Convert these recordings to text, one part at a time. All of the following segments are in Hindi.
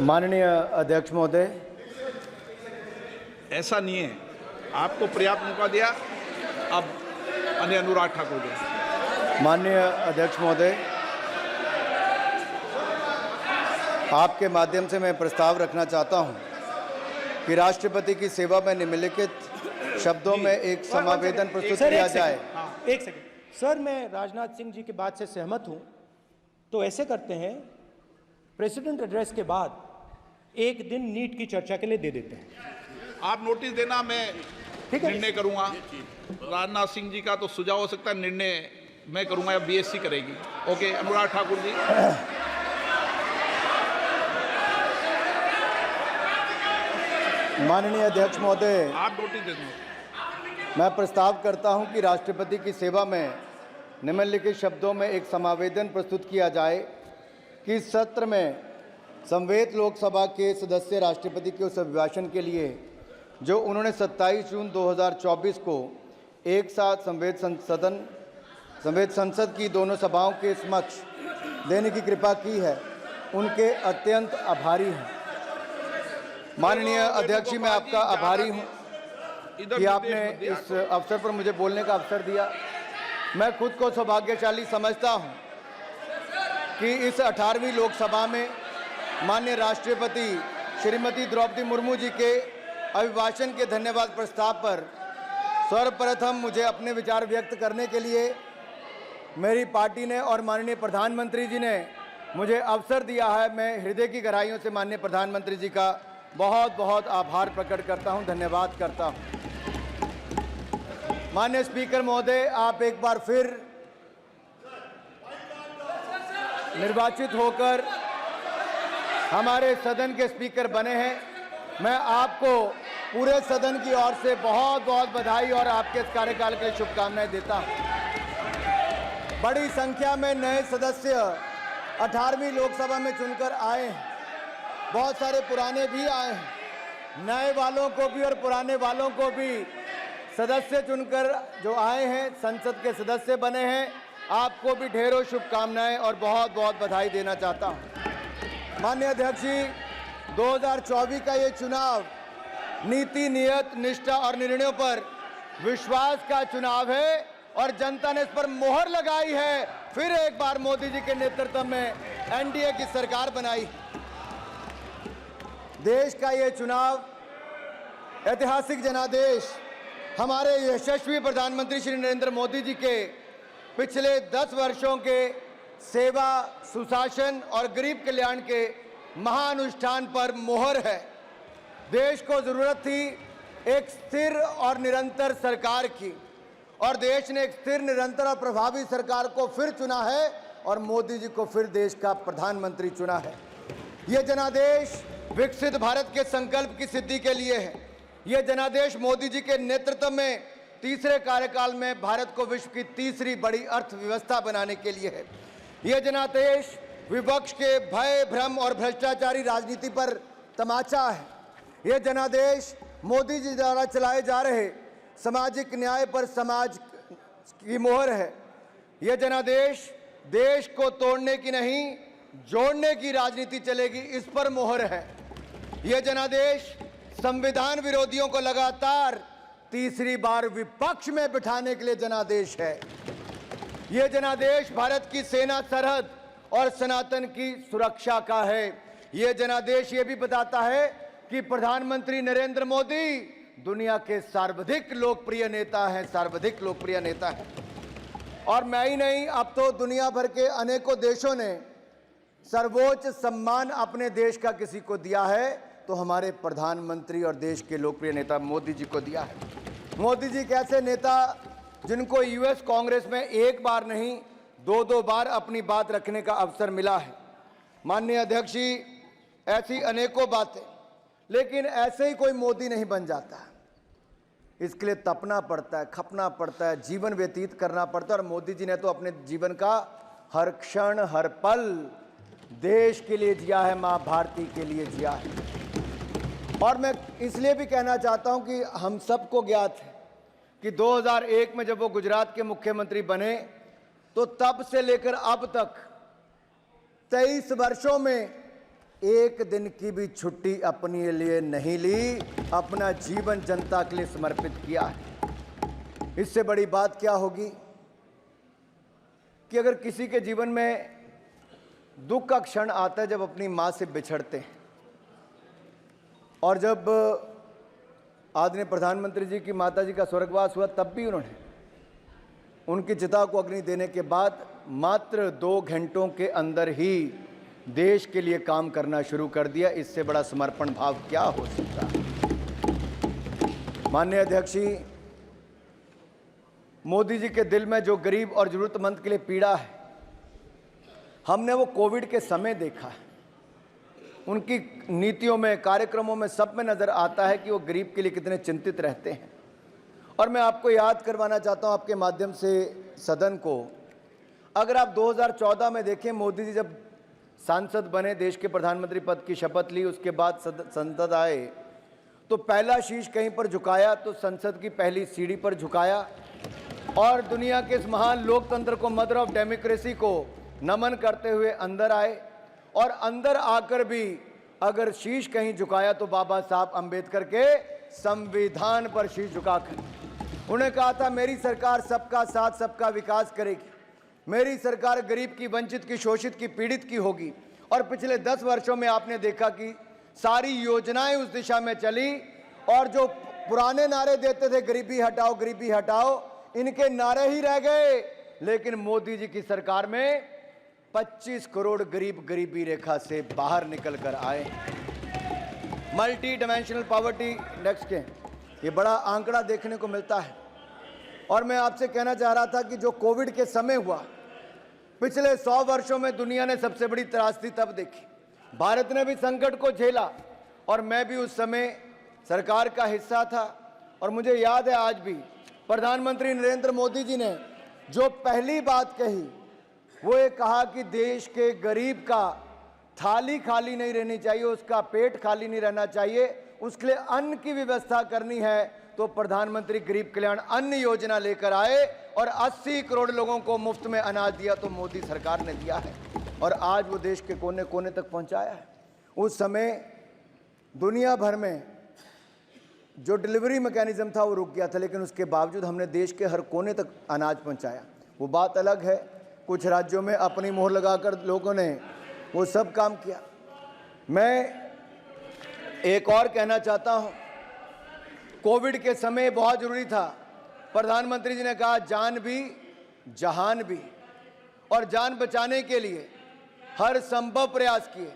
माननीय अध्यक्ष महोदय, ऐसा नहीं है, आपको पर्याप्त मौका दिया। अब अनुराग ठाकुर जी। माननीय अध्यक्ष महोदय, आपके माध्यम से मैं प्रस्ताव रखना चाहता हूं कि राष्ट्रपति की सेवा में निम्नलिखित शब्दों में एक समावेदन प्रस्तुत किया जाए। एक सेकंड सर, मैं राजनाथ सिंह जी की बात से सहमत हूं। तो ऐसे करते हैं, प्रेसिडेंट एड्रेस के बाद एक दिन नीट की चर्चा के लिए दे देते हैं। आप नोटिस देना, मैं ठीक है, निर्णय करूंगा। राजनाथ सिंह जी का तो सुझाव हो सकता है, निर्णय मैं करूंगा या बीएससी करेगी। ओके, अनुराग ठाकुर जी। माननीय अध्यक्ष महोदय, आप नोटिस दे दो। मैं प्रस्ताव करता हूं कि राष्ट्रपति की सेवा में निम्नलिखित शब्दों में एक समावेदन प्रस्तुत किया जाए कि इस सत्र में संवेद लोकसभा के सदस्य राष्ट्रपति के उस अभिभाषण के लिए जो उन्होंने 27 जून 2024 को एक साथ संवेद संसद की दोनों सभाओं के समक्ष देने की कृपा की है, उनके अत्यंत आभारी हैं। माननीय अध्यक्ष जी, मैं आपका आभारी हूं कि आपने इस अवसर पर मुझे बोलने का अवसर दिया। मैं खुद को सौभाग्यशाली समझता हूं कि इस 18वीं लोकसभा में माननीय राष्ट्रपति श्रीमती द्रौपदी मुर्मू जी के अभिभाषण के धन्यवाद प्रस्ताव पर सर्वप्रथम मुझे अपने विचार व्यक्त करने के लिए मेरी पार्टी ने और माननीय प्रधानमंत्री जी ने मुझे अवसर दिया है। मैं हृदय की गहराइयों से माननीय प्रधानमंत्री जी का बहुत बहुत आभार प्रकट करता हूं, धन्यवाद करता हूं। माननीय स्पीकर महोदय, आप एक बार फिर निर्वाचित होकर हमारे सदन के स्पीकर बने हैं। मैं आपको पूरे सदन की ओर से बहुत बहुत बधाई और आपके इस कार्यकाल के लिए शुभकामनाएं देता हूं। बड़ी संख्या में नए सदस्य 18वीं लोकसभा में चुनकर आए हैं। बहुत सारे पुराने भी आए हैं। नए वालों को भी और पुराने वालों को भी सदस्य चुनकर जो आए हैं, संसद के सदस्य बने हैं, आपको भी ढेरों शुभकामनाएं और बहुत बहुत बधाई देना चाहता हूं। माननीय अध्यक्ष जी, 2024 का ये चुनाव नीति, नियत, निष्ठा और निर्णयों पर विश्वास का चुनाव है और जनता ने इस पर मोहर लगाई है। फिर एक बार मोदी जी के नेतृत्व में एनडीए की सरकार बनाई। देश का ये चुनाव ऐतिहासिक जनादेश हमारे यशस्वी प्रधानमंत्री श्री नरेंद्र मोदी जी के पिछले 10 वर्षों के सेवा, सुशासन और गरीब कल्याण के महानुष्ठान पर मोहर है। देश को जरूरत थी एक स्थिर और निरंतर सरकार की, और देश ने एक स्थिर, निरंतर और प्रभावी सरकार को फिर चुना है और मोदी जी को फिर देश का प्रधानमंत्री चुना है। ये जनादेश विकसित भारत के संकल्प की सिद्धि के लिए है। ये जनादेश मोदी जी के नेतृत्व में तीसरे कार्यकाल में भारत को विश्व की तीसरी बड़ी अर्थव्यवस्था बनाने के लिए है। ये जनादेश विपक्ष के भय, भ्रम और भ्रष्टाचारी राजनीति पर तमाचा है। ये जनादेश मोदी जी द्वारा चलाए जा रहे सामाजिक न्याय पर समाज की मोहर है। ये जनादेश देश को तोड़ने की नहीं, जोड़ने की राजनीति चलेगी, इस पर मोहर है। ये जनादेश संविधान विरोधियों को लगातार तीसरी बार विपक्ष में बिठाने के लिए जनादेश है। ये जनादेश भारत की सेना, सरहद और सनातन की सुरक्षा का है। ये जनादेश ये भी बताता है कि प्रधानमंत्री नरेंद्र मोदी दुनिया के सर्वाधिक लोकप्रिय नेता हैं, सर्वाधिक लोकप्रिय नेता हैं। और मैं ही नहीं, अब तो दुनिया भर के अनेकों देशों ने सर्वोच्च सम्मान अपने देश का किसी को दिया है तो हमारे प्रधानमंत्री और देश के लोकप्रिय नेता मोदी जी को दिया है। मोदी जी कैसे नेता जिनको यूएस कांग्रेस में एक बार नहीं, 2-2 बार अपनी बात रखने का अवसर मिला है। माननीय अध्यक्ष जी, ऐसी अनेकों बातें, लेकिन ऐसे ही कोई मोदी नहीं बन जाता। इसके लिए तपना पड़ता है, खपना पड़ता है, जीवन व्यतीत करना पड़ता है। और मोदी जी ने तो अपने जीवन का हर क्षण, हर पल देश के लिए जिया है, माँ भारती के लिए जिया है। और मैं इसलिए भी कहना चाहता हूं कि हम सबको ज्ञात है कि 2001 में जब वो गुजरात के मुख्यमंत्री बने तो तब से लेकर अब तक 23 वर्षों में एक दिन की भी छुट्टी अपने लिए नहीं ली, अपना जीवन जनता के लिए समर्पित किया है। इससे बड़ी बात क्या होगी कि अगर किसी के जीवन में दुख का क्षण आता है जब अपनी मां से बिछड़ते हैं, और जब आदरणीय प्रधानमंत्री जी की माता जी का स्वर्गवास हुआ तब भी उन्होंने उनकी चिता को अग्नि देने के बाद मात्र 2 घंटों के अंदर ही देश के लिए काम करना शुरू कर दिया। इससे बड़ा समर्पण भाव क्या हो सकता है। माननीय अध्यक्ष जी, मोदी जी के दिल में जो गरीब और जरूरतमंद के लिए पीड़ा है, हमने वो कोविड के समय देखा है। उनकी नीतियों में, कार्यक्रमों में, सब में नजर आता है कि वो गरीब के लिए कितने चिंतित रहते हैं। और मैं आपको याद करवाना चाहता हूं आपके माध्यम से सदन को, अगर आप 2014 में देखें, मोदी जी जब सांसद बने, देश के प्रधानमंत्री पद की शपथ ली, उसके बाद संसद आए, तो पहला शीश कहीं पर झुकाया तो संसद की पहली सीढ़ी पर झुकाया और दुनिया के इस महान लोकतंत्र को, मदर ऑफ डेमोक्रेसी को नमन करते हुए अंदर आए। और अंदर आकर भी अगर शीश कहीं झुकाया तो बाबा साहब अंबेडकर के संविधान पर शीश झुकाकर उन्हें कहा था, मेरी सरकार सबका साथ सबका विकास करेगी, मेरी सरकार गरीब की, वंचित की, शोषित की, पीड़ित की होगी। और पिछले 10 वर्षों में आपने देखा कि सारी योजनाएं उस दिशा में चली, और जो पुराने नारे देते थे गरीबी हटाओ, गरीबी हटाओ, इनके नारे ही रह गए। लेकिन मोदी जी की सरकार में 25 करोड़ गरीब गरीबी रेखा से बाहर निकल कर आए। मल्टी डायमेंशनल पॉवर्टी इंडेक्स के ये बड़ा आंकड़ा देखने को मिलता है। और मैं आपसे कहना चाह रहा था कि जो कोविड के समय हुआ, पिछले 100 वर्षों में दुनिया ने सबसे बड़ी त्रासदी तब देखी। भारत ने भी संकट को झेला और मैं भी उस समय सरकार का हिस्सा था। और मुझे याद है आज भी प्रधानमंत्री नरेंद्र मोदी जी ने जो पहली बात कही, वो ये कहा कि देश के गरीब का थाली खाली नहीं रहनी चाहिए, उसका पेट खाली नहीं रहना चाहिए, उसके लिए अन्न की व्यवस्था करनी है। तो प्रधानमंत्री गरीब कल्याण अन्न योजना लेकर आए और 80 करोड़ लोगों को मुफ्त में अनाज दिया, तो मोदी सरकार ने दिया है और आज वो देश के कोने कोने तक पहुंचाया है। उस समय दुनिया भर में जो डिलीवरी मैकेनिज्म था वो रुक गया था, लेकिन उसके बावजूद हमने देश के हर कोने तक अनाज पहुंचाया। वो बात अलग है, कुछ राज्यों में अपनी मोहर लगाकर लोगों ने वो सब काम किया। मैं एक और कहना चाहता हूं, कोविड के समय बहुत जरूरी था, प्रधानमंत्री जी ने कहा जान भी जहान भी, और जान बचाने के लिए हर संभव प्रयास किए।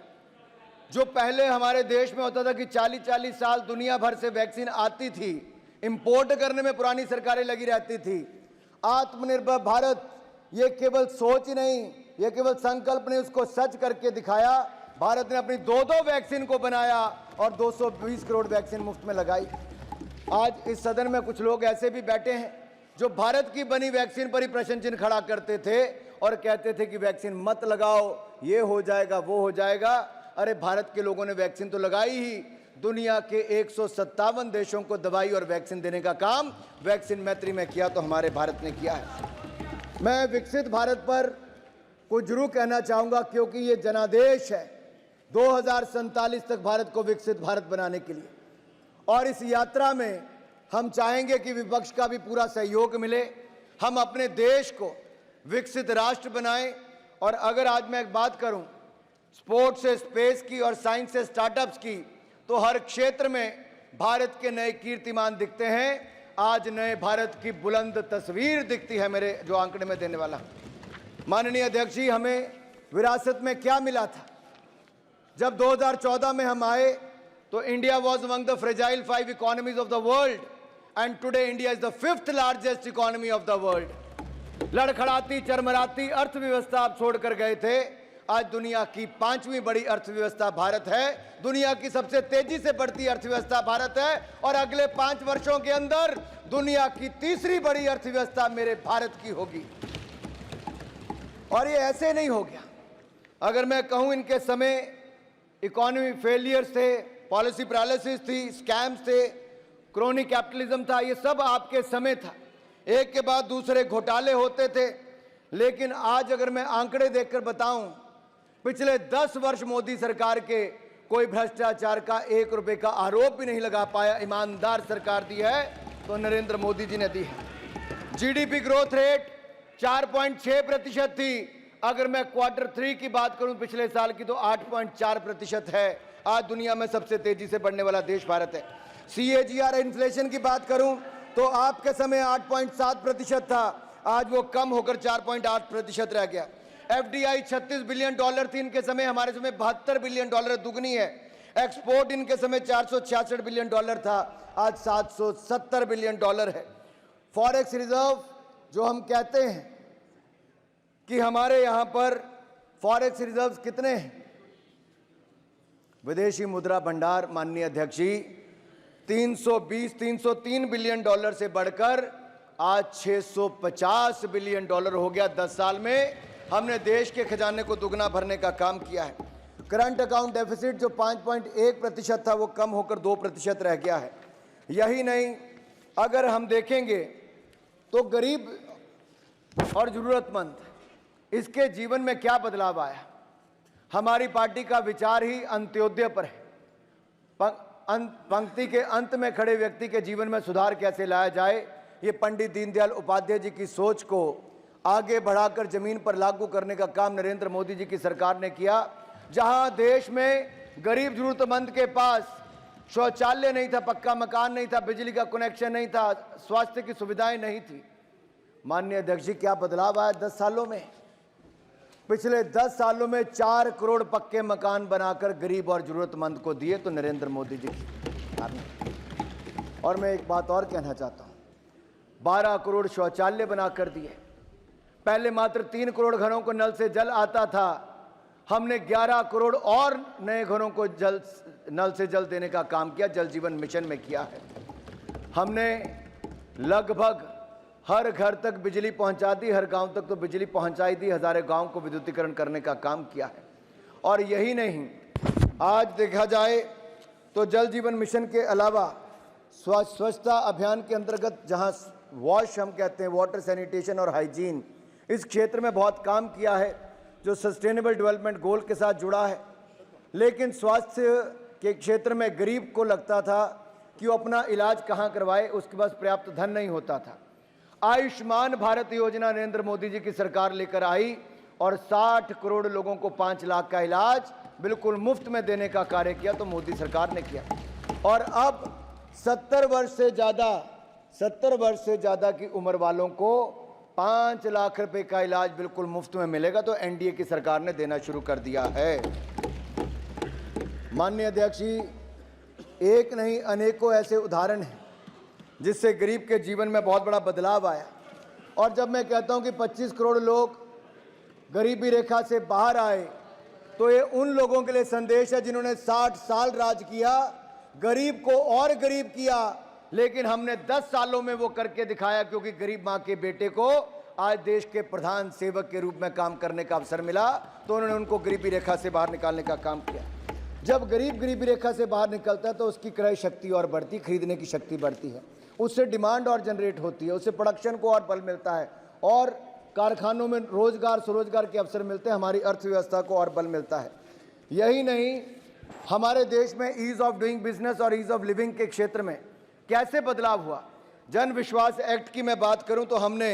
जो पहले हमारे देश में होता था कि 40-40 साल दुनिया भर से वैक्सीन आती थी, इंपोर्ट करने में पुरानी सरकारें लगी रहती थी। आत्मनिर्भर भारत ये केवल सोच ही नहीं, ये केवल संकल्प नहीं, उसको सच करके दिखाया। भारत ने अपनी 2-2 वैक्सीन को बनाया और 220 करोड़ वैक्सीन मुफ्त में लगाई। आज इस सदन में कुछ लोग ऐसे भी बैठे हैं जो भारत की बनी वैक्सीन पर ही प्रश्न चिन्ह खड़ा करते थे और कहते थे कि वैक्सीन मत लगाओ, ये हो जाएगा, वो हो जाएगा। अरे भारत के लोगों ने वैक्सीन तो लगाई ही, दुनिया के 157 देशों को दवाई और वैक्सीन देने का काम वैक्सीन मैत्री में किया तो हमारे भारत ने किया है। मैं विकसित भारत पर कुछ जरूर कहना चाहूँगा, क्योंकि ये जनादेश है 2047 तक भारत को विकसित भारत बनाने के लिए। और इस यात्रा में हम चाहेंगे कि विपक्ष का भी पूरा सहयोग मिले, हम अपने देश को विकसित राष्ट्र बनाएं। और अगर आज मैं एक बात करूं स्पोर्ट्स से स्पेस की और साइंस से स्टार्टअप्स की, तो हर क्षेत्र में भारत के नए कीर्तिमान दिखते हैं। आज नए भारत की बुलंद तस्वीर दिखती है मेरे जो आंकड़े में देने वाला। माननीय अध्यक्ष जी, हमें विरासत में क्या मिला था? जब 2014 में हम आए तो India was among the fragile 5 economies of the world and today India is the 5th largest economy of the world. लड़खड़ाती चरमराती अर्थव्यवस्था आप छोड़कर गए थे, आज दुनिया की 5वीं बड़ी अर्थव्यवस्था भारत है, दुनिया की सबसे तेजी से बढ़ती अर्थव्यवस्था भारत है और अगले 5 वर्षों के अंदर दुनिया की 3री बड़ी अर्थव्यवस्था मेरे भारत की होगी। और ये ऐसे नहीं हो गया। अगर मैं कहूं इनके समय इकोनॉमी फेलियर्स थे, पॉलिसी पैरालिसिस थी, स्कैम्स थे, क्रोनिक कैपिटलिज्म था, ये सब आपके समय था। एक के बाद दूसरे घोटाले होते थे। लेकिन आज अगर मैं आंकड़े देखकर बताऊं, पिछले 10 वर्ष मोदी सरकार के कोई भ्रष्टाचार का 1 रुपए का आरोप भी नहीं लगा पाया। ईमानदार सरकार दी है तो नरेंद्र मोदी जी ने दी है। जीडीपी ग्रोथ रेट 4.6% थी। अगर मैं Q3 की बात करूं पिछले साल की तो 8.4% है। आज दुनिया में सबसे तेजी से बढ़ने वाला देश भारत है। CAGR इन्फ्लेशन की बात करूं तो आपके समय 8.7% था, आज वो कम होकर 4.8% रह गया। FDI $36 बिलियन थी इनके समय, हमारे समय $72 बिलियन, दुगनी है। एक्सपोर्ट इनके समय $466 बिलियन था, आज $770 बिलियन है। फॉरेक्स रिजर्व जो हम कहते हैं कि हमारे यहाँ पर फॉरेक्स रिजर्व्स कितने हैं, विदेशी मुद्रा भंडार माननीय अध्यक्ष जी 303 बिलियन से बढ़कर आज 650 बिलियन हो गया। 10 साल में हमने देश के खजाने को दुगना भरने का काम किया है। करंट अकाउंट डेफिसिट जो 5.1% था वो कम होकर 2% रह गया है। यही नहीं, अगर हम देखेंगे तो गरीब और जरूरतमंद इसके जीवन में क्या बदलाव आया। हमारी पार्टी का विचार ही अंत्योदय पर है। पंक्ति के अंत में खड़े व्यक्ति के जीवन में सुधार कैसे लाया जाए, ये पंडित दीनदयाल उपाध्याय जी की सोच को आगे बढ़ाकर जमीन पर लागू करने का काम नरेंद्र मोदी जी की सरकार ने किया। जहां देश में गरीब जरूरतमंद के पास शौचालय नहीं था, पक्का मकान नहीं था, बिजली का कनेक्शन नहीं था, स्वास्थ्य की सुविधाएं नहीं थी, माननीय अध्यक्ष जी क्या बदलाव आया 10 सालों में। पिछले 10 सालों में 4 करोड़ पक्के मकान बनाकर गरीब और जरूरतमंद को दिए तो नरेंद्र मोदी जी की। और मैं एक बात और कहना चाहता हूं, 12 करोड़ शौचालय बनाकर दिए। पहले मात्र 3 करोड़ घरों को नल से जल आता था, हमने 11 करोड़ और नए घरों को नल से जल देने का काम किया, जल जीवन मिशन में किया है। हमने लगभग हर घर तक बिजली पहुंचा दी, हर गांव तक तो बिजली पहुंचाई दी, हजारों गांव को विद्युतीकरण करने का काम किया है। और यही नहीं, आज देखा जाए तो जल जीवन मिशन के अलावा स्वच्छता अभियान के अंतर्गत जहां वॉश हम कहते हैं, वाटर सैनिटेशन और हाइजीन, इस क्षेत्र में बहुत काम किया है जो सस्टेनेबल डेवलपमेंट गोल के साथ जुड़ा है। लेकिन स्वास्थ्य के क्षेत्र में गरीब को लगता था कि वो अपना इलाज कहाँ करवाए, उसके पास पर्याप्त धन नहीं होता था। आयुष्मान भारत योजना नरेंद्र मोदी जी की सरकार लेकर आई और 60 करोड़ लोगों को 5 लाख का इलाज बिल्कुल मुफ्त में देने का कार्य किया तो मोदी सरकार ने किया। और अब 70 वर्ष से ज़्यादा की उम्र वालों को 5 लाख रुपए का इलाज बिल्कुल मुफ्त में मिलेगा तो एनडीए की सरकार ने देना शुरू कर दिया है। माननीय अध्यक्ष जी, एक नहीं अनेकों ऐसे उदाहरण हैं जिससे गरीब के जीवन में बहुत बड़ा बदलाव आया। और जब मैं कहता हूं कि 25 करोड़ लोग गरीबी रेखा से बाहर आए तो ये उन लोगों के लिए संदेश है जिन्होंने 60 साल राज किया, गरीब को और गरीब किया, लेकिन हमने 10 सालों में वो करके दिखाया, क्योंकि गरीब माँ के बेटे को आज देश के प्रधान सेवक के रूप में काम करने का अवसर मिला तो उन्होंने उनको गरीबी रेखा से बाहर निकालने का काम किया। जब गरीब गरीबी रेखा से बाहर निकलता है तो उसकी क्रय शक्ति और बढ़ती, खरीदने की शक्ति बढ़ती है, उससे डिमांड और जनरेट होती है, उससे प्रोडक्शन को और बल मिलता है और कारखानों में रोजगार स्वरोजगार के अवसर मिलते हैं, हमारी अर्थव्यवस्था को और बल मिलता है। यही नहीं, हमारे देश में ईज ऑफ डूइंग बिजनेस और ईज ऑफ लिविंग के क्षेत्र में कैसे बदलाव हुआ। जन विश्वास एक्ट की मैं बात करूं तो हमने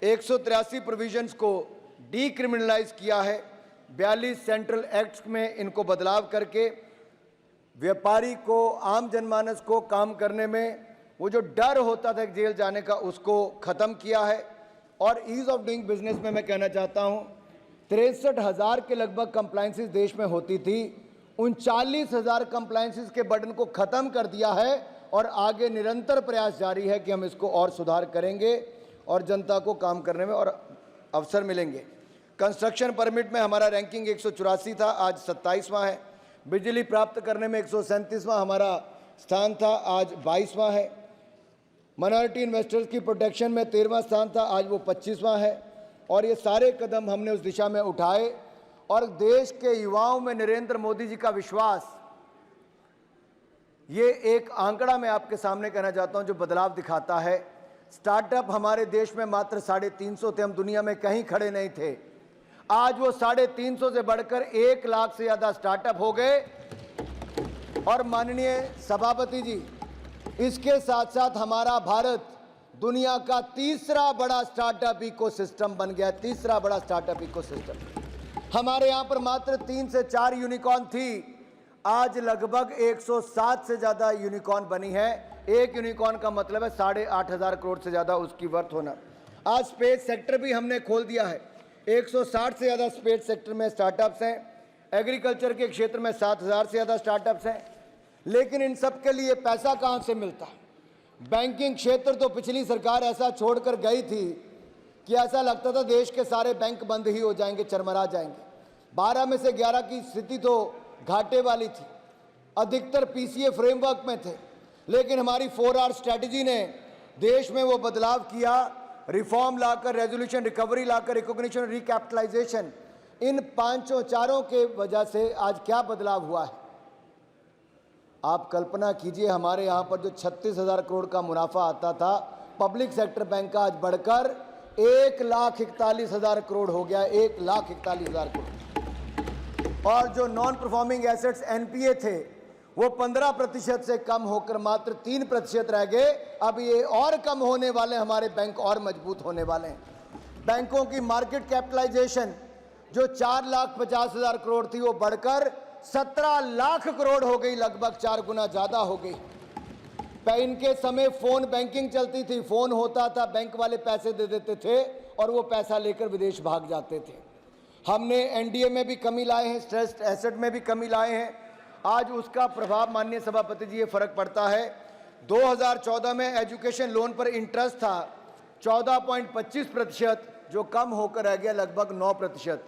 183 प्रोविजंस को डीक्रिमिनलाइज किया है, 42 सेंट्रल एक्ट्स में इनको बदलाव करके व्यापारी को, आम जनमानस को काम करने में वो जो डर होता था जेल जाने का, उसको ख़त्म किया है। और ईज ऑफ डूइंग बिजनेस में मैं कहना चाहता हूँ 63,000 के लगभग कंप्लाइंसेस देश में होती थी, 39,000 कंप्लाइंसेस के बर्डन को ख़त्म कर दिया है और आगे निरंतर प्रयास जारी है कि हम इसको और सुधार करेंगे और जनता को काम करने में और अवसर मिलेंगे। कंस्ट्रक्शन परमिट में हमारा रैंकिंग 184 था, आज 27वां है। बिजली प्राप्त करने में 137वां हमारा स्थान था, आज 22वां है। माइनॉरिटी इन्वेस्टर्स की प्रोटेक्शन में 13वां स्थान था, आज वो 25वां है। और ये सारे कदम हमने उस दिशा में उठाए और देश के युवाओं में नरेंद्र मोदी जी का विश्वास, ये एक आंकड़ा मैं आपके सामने कहना चाहता हूं जो बदलाव दिखाता है। स्टार्टअप हमारे देश में मात्र 350 थे, हम दुनिया में कहीं खड़े नहीं थे। आज वो 350 से बढ़कर 1 लाख से ज़्यादा स्टार्टअप हो गए। और माननीय सभापति जी, इसके साथ साथ हमारा भारत दुनिया का तीसरा बड़ा स्टार्टअप इकोसिस्टम बन गया। तीसरा बड़ा स्टार्टअप इकोसिस्टम। हमारे यहाँ पर मात्र 3 से 4 यूनिकॉर्न थी, आज लगभग 107 से ज़्यादा यूनिकॉर्न बनी है। एक यूनिकॉर्न का मतलब है 8,500 करोड़ से ज़्यादा उसकी वर्थ होना। आज स्पेस सेक्टर भी हमने खोल दिया है। 160 से ज़्यादा स्पेस सेक्टर में स्टार्टअप्स हैं। एग्रीकल्चर के क्षेत्र में 7,000 से ज़्यादा स्टार्टअप्स हैं। लेकिन इन सब के लिए पैसा कहाँ से मिलता है? बैंकिंग क्षेत्र तो पिछली सरकार ऐसा छोड़कर गई थी कि ऐसा लगता था देश के सारे बैंक बंद ही हो जाएंगे, चरमरा जाएंगे। 12 में से 11 की स्थिति तो घाटे वाली थी। अधिकतर पीसीए फ्रेमवर्क में थे। लेकिन हमारी 4R स्ट्रैटेजी ने देश में वो बदलाव किया, रिफॉर्म लाकर, रेजोल्यूशन रिकवरी लाकर, रिकॉग्निशन, रिकैपिटलाइजेशन, इन चारों के वजह से आज क्या बदलाव हुआ है? आप कल्पना कीजिए, हमारे यहाँ पर जो 36,000 करोड़ का मुनाफा आता था पब्लिक सेक्टर बैंक का, आज बढ़कर 1,41,000 करोड़ हो गया। 1,41,000 करोड़। और जो नॉन परफॉर्मिंग एसेट्स एनपीए थे वो 15% से कम होकर मात्र 3% रह गए। अब ये और कम होने वाले, हमारे बैंक और मजबूत होने वाले हैं। बैंकों की मार्केट कैपिटलाइजेशन जो 4,50,000 करोड़ थी वो बढ़कर 17 लाख करोड़ हो गई, लगभग 4 गुना ज़्यादा हो गई। इनके समय फ़ोन बैंकिंग चलती थी, फ़ोन होता था, बैंक वाले पैसे दे देते थे और वो पैसा लेकर विदेश भाग जाते थे। हमने एनडीए में भी कमी लाए हैं, स्ट्रेस्ड एसेट में भी कमी लाए हैं। आज उसका प्रभाव माननीय सभापति जी ये फर्क पड़ता है। 2014 में एजुकेशन लोन पर इंटरेस्ट था 14.25%, जो कम होकर रह गया लगभग 9%।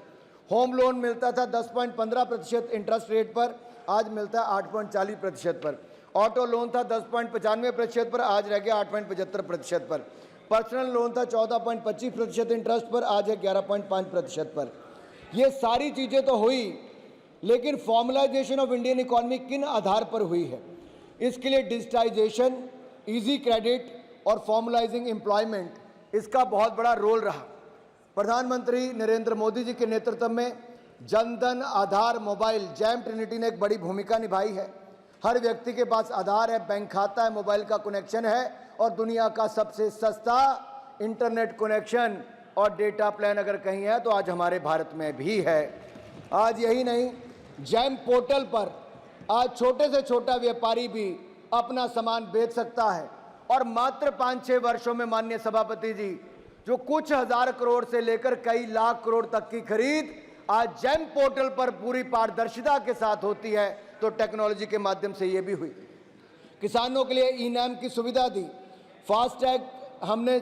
होम लोन मिलता था 10.15% इंटरेस्ट रेट पर, आज मिलता है 8.40% पर। ऑटो लोन था 10.95% पर, आज रह गया 8.75% पर। पर्सनल लोन था 14.25% इंटरेस्ट पर, आज है 11.5% पर। ये सारी चीज़ें तो हुई, लेकिन फॉर्मलाइजेशन ऑफ इंडियन इकॉनमी किन आधार पर हुई है? इसके लिए डिजिटाइजेशन, इजी क्रेडिट और फॉर्मलाइजिंग एम्प्लॉयमेंट, इसका बहुत बड़ा रोल रहा। प्रधानमंत्री नरेंद्र मोदी जी के नेतृत्व में जनधन, आधार, मोबाइल, जैम ट्रिनिटी ने एक बड़ी भूमिका निभाई है। हर व्यक्ति के पास आधार है, बैंक खाता है, मोबाइल का कनेक्शन है और दुनिया का सबसे सस्ता इंटरनेट कनेक्शन और डेटा प्लान अगर कहीं है तो आज हमारे भारत में भी है। आज यही नहीं, जैम पोर्टल पर आज छोटे से छोटा व्यापारी भी अपना सामान बेच सकता है। और मात्र 5-6 वर्षों में माननीय सभापति जी, जो कुछ हजार करोड़ से लेकर कई लाख करोड़ तक की खरीद आज जैम पोर्टल पर पूरी पारदर्शिता के साथ होती है, तो टेक्नोलॉजी के माध्यम से ये भी हुई। किसानों के लिए ई-नाम की सुविधा दी। फास्टैग हमने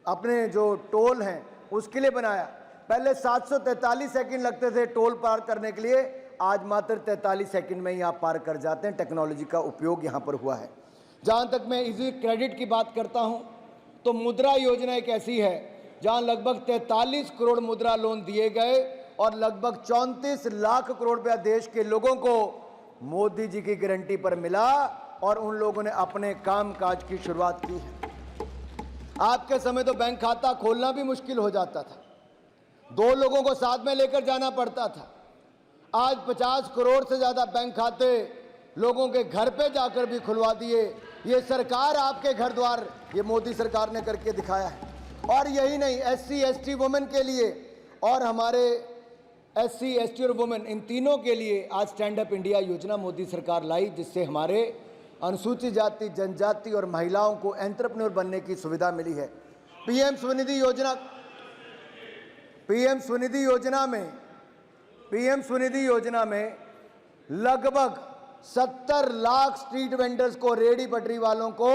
अपने जो टोल हैं उसके लिए बनाया। पहले 743 सेकंड लगते थे टोल पार करने के लिए, आज मात्र 43 सेकंड में ही आप पार कर जाते हैं। टेक्नोलॉजी का उपयोग यहाँ पर हुआ है। जहाँ तक मैं इजी क्रेडिट की बात करता हूँ तो मुद्रा योजना एक ऐसी है जहाँ लगभग 43 करोड़ मुद्रा लोन दिए गए और लगभग 34 लाख करोड़ रुपया देश के लोगों को मोदी जी की गारंटी पर मिला और उन लोगों ने अपने काम काज की शुरुआत की है। आपके समय तो बैंक खाता खोलना भी मुश्किल हो जाता था, 2 लोगों को साथ में लेकर जाना पड़ता था। आज 50 करोड़ से ज़्यादा बैंक खाते लोगों के घर पे जाकर भी खुलवा दिए। ये सरकार आपके घर द्वार, ये मोदी सरकार ने करके दिखाया है। और यही नहीं, SC ST वुमेन के लिए और हमारे SC ST और वुमेन, इन तीनों के लिए आज स्टैंड अप इंडिया योजना मोदी सरकार लाई, जिससे हमारे अनुसूचित जाति, जनजाति और महिलाओं को एंटरप्रेन्योर बनने की सुविधा मिली है। पीएम स्वनिधि योजना में लगभग 70 लाख स्ट्रीट वेंडर्स को, रेडी पटरी वालों को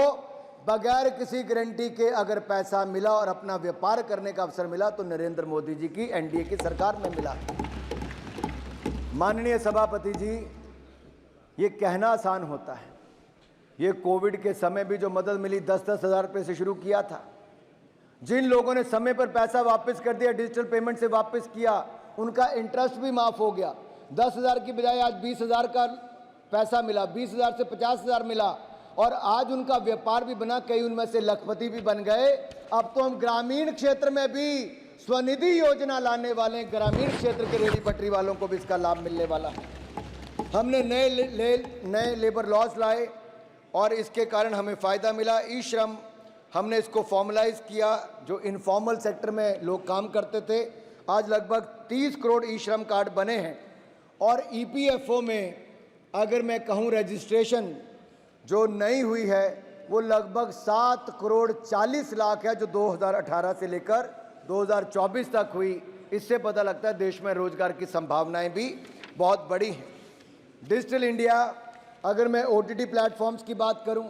बगैर किसी गारंटी के अगर पैसा मिला और अपना व्यापार करने का अवसर मिला तो नरेंद्र मोदी जी की एनडीए की सरकार में मिला। माननीय सभापति जी, ये कहना आसान होता है, ये कोविड के समय भी जो मदद मिली 10-10 हज़ार रुपये से शुरू किया था। जिन लोगों ने समय पर पैसा वापस कर दिया, डिजिटल पेमेंट से वापस किया, उनका इंटरेस्ट भी माफ़ हो गया। 10,000 की बजाय आज 20,000 का पैसा मिला, 20,000 से 50,000 मिला और आज उनका व्यापार भी बना, कई उनमें से लखपति भी बन गए। अब तो हम ग्रामीण क्षेत्र में भी स्वनिधि योजना लाने वाले ग्रामीण क्षेत्र के रेहड़ी पटरी वालों को भी इसका लाभ मिलने वाला है। हमने नए लेबर लॉज लाए और इसके कारण हमें फ़ायदा मिला। ई श्रम हमने इसको फॉर्मलाइज किया, जो इनफॉर्मल सेक्टर में लोग काम करते थे। आज लगभग 30 करोड़ ई श्रम कार्ड बने हैं और ईपीएफओ में अगर मैं कहूँ रजिस्ट्रेशन जो नई हुई है वो लगभग 7 करोड़ 40 लाख है, जो 2018 से लेकर 2024 तक हुई। इससे पता लगता है देश में रोजगार की संभावनाएं भी बहुत बड़ी हैं। डिजिटल इंडिया, अगर मैं ओटीटी प्लेटफॉर्म्स की बात करूं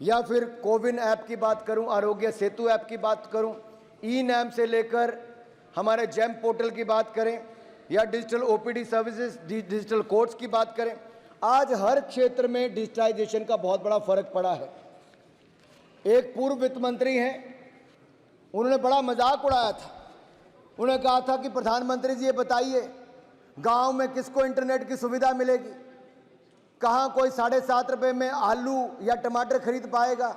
या फिर कोविन ऐप की बात करूं, आरोग्य सेतु ऐप की बात करूं, ई नैम से लेकर हमारे जेम पोर्टल की बात करें या digital OPD services, digital courts की बात करें, आज हर क्षेत्र में डिजिटाइजेशन का बहुत बड़ा फर्क पड़ा है। एक पूर्व वित्त मंत्री हैं, उन्होंने बड़ा मजाक उड़ाया था। उन्होंने कहा था कि प्रधानमंत्री जी ये बताइए गांव में किसको इंटरनेट की सुविधा मिलेगी, कहां कोई 7.5 रुपए में आलू या टमाटर खरीद पाएगा,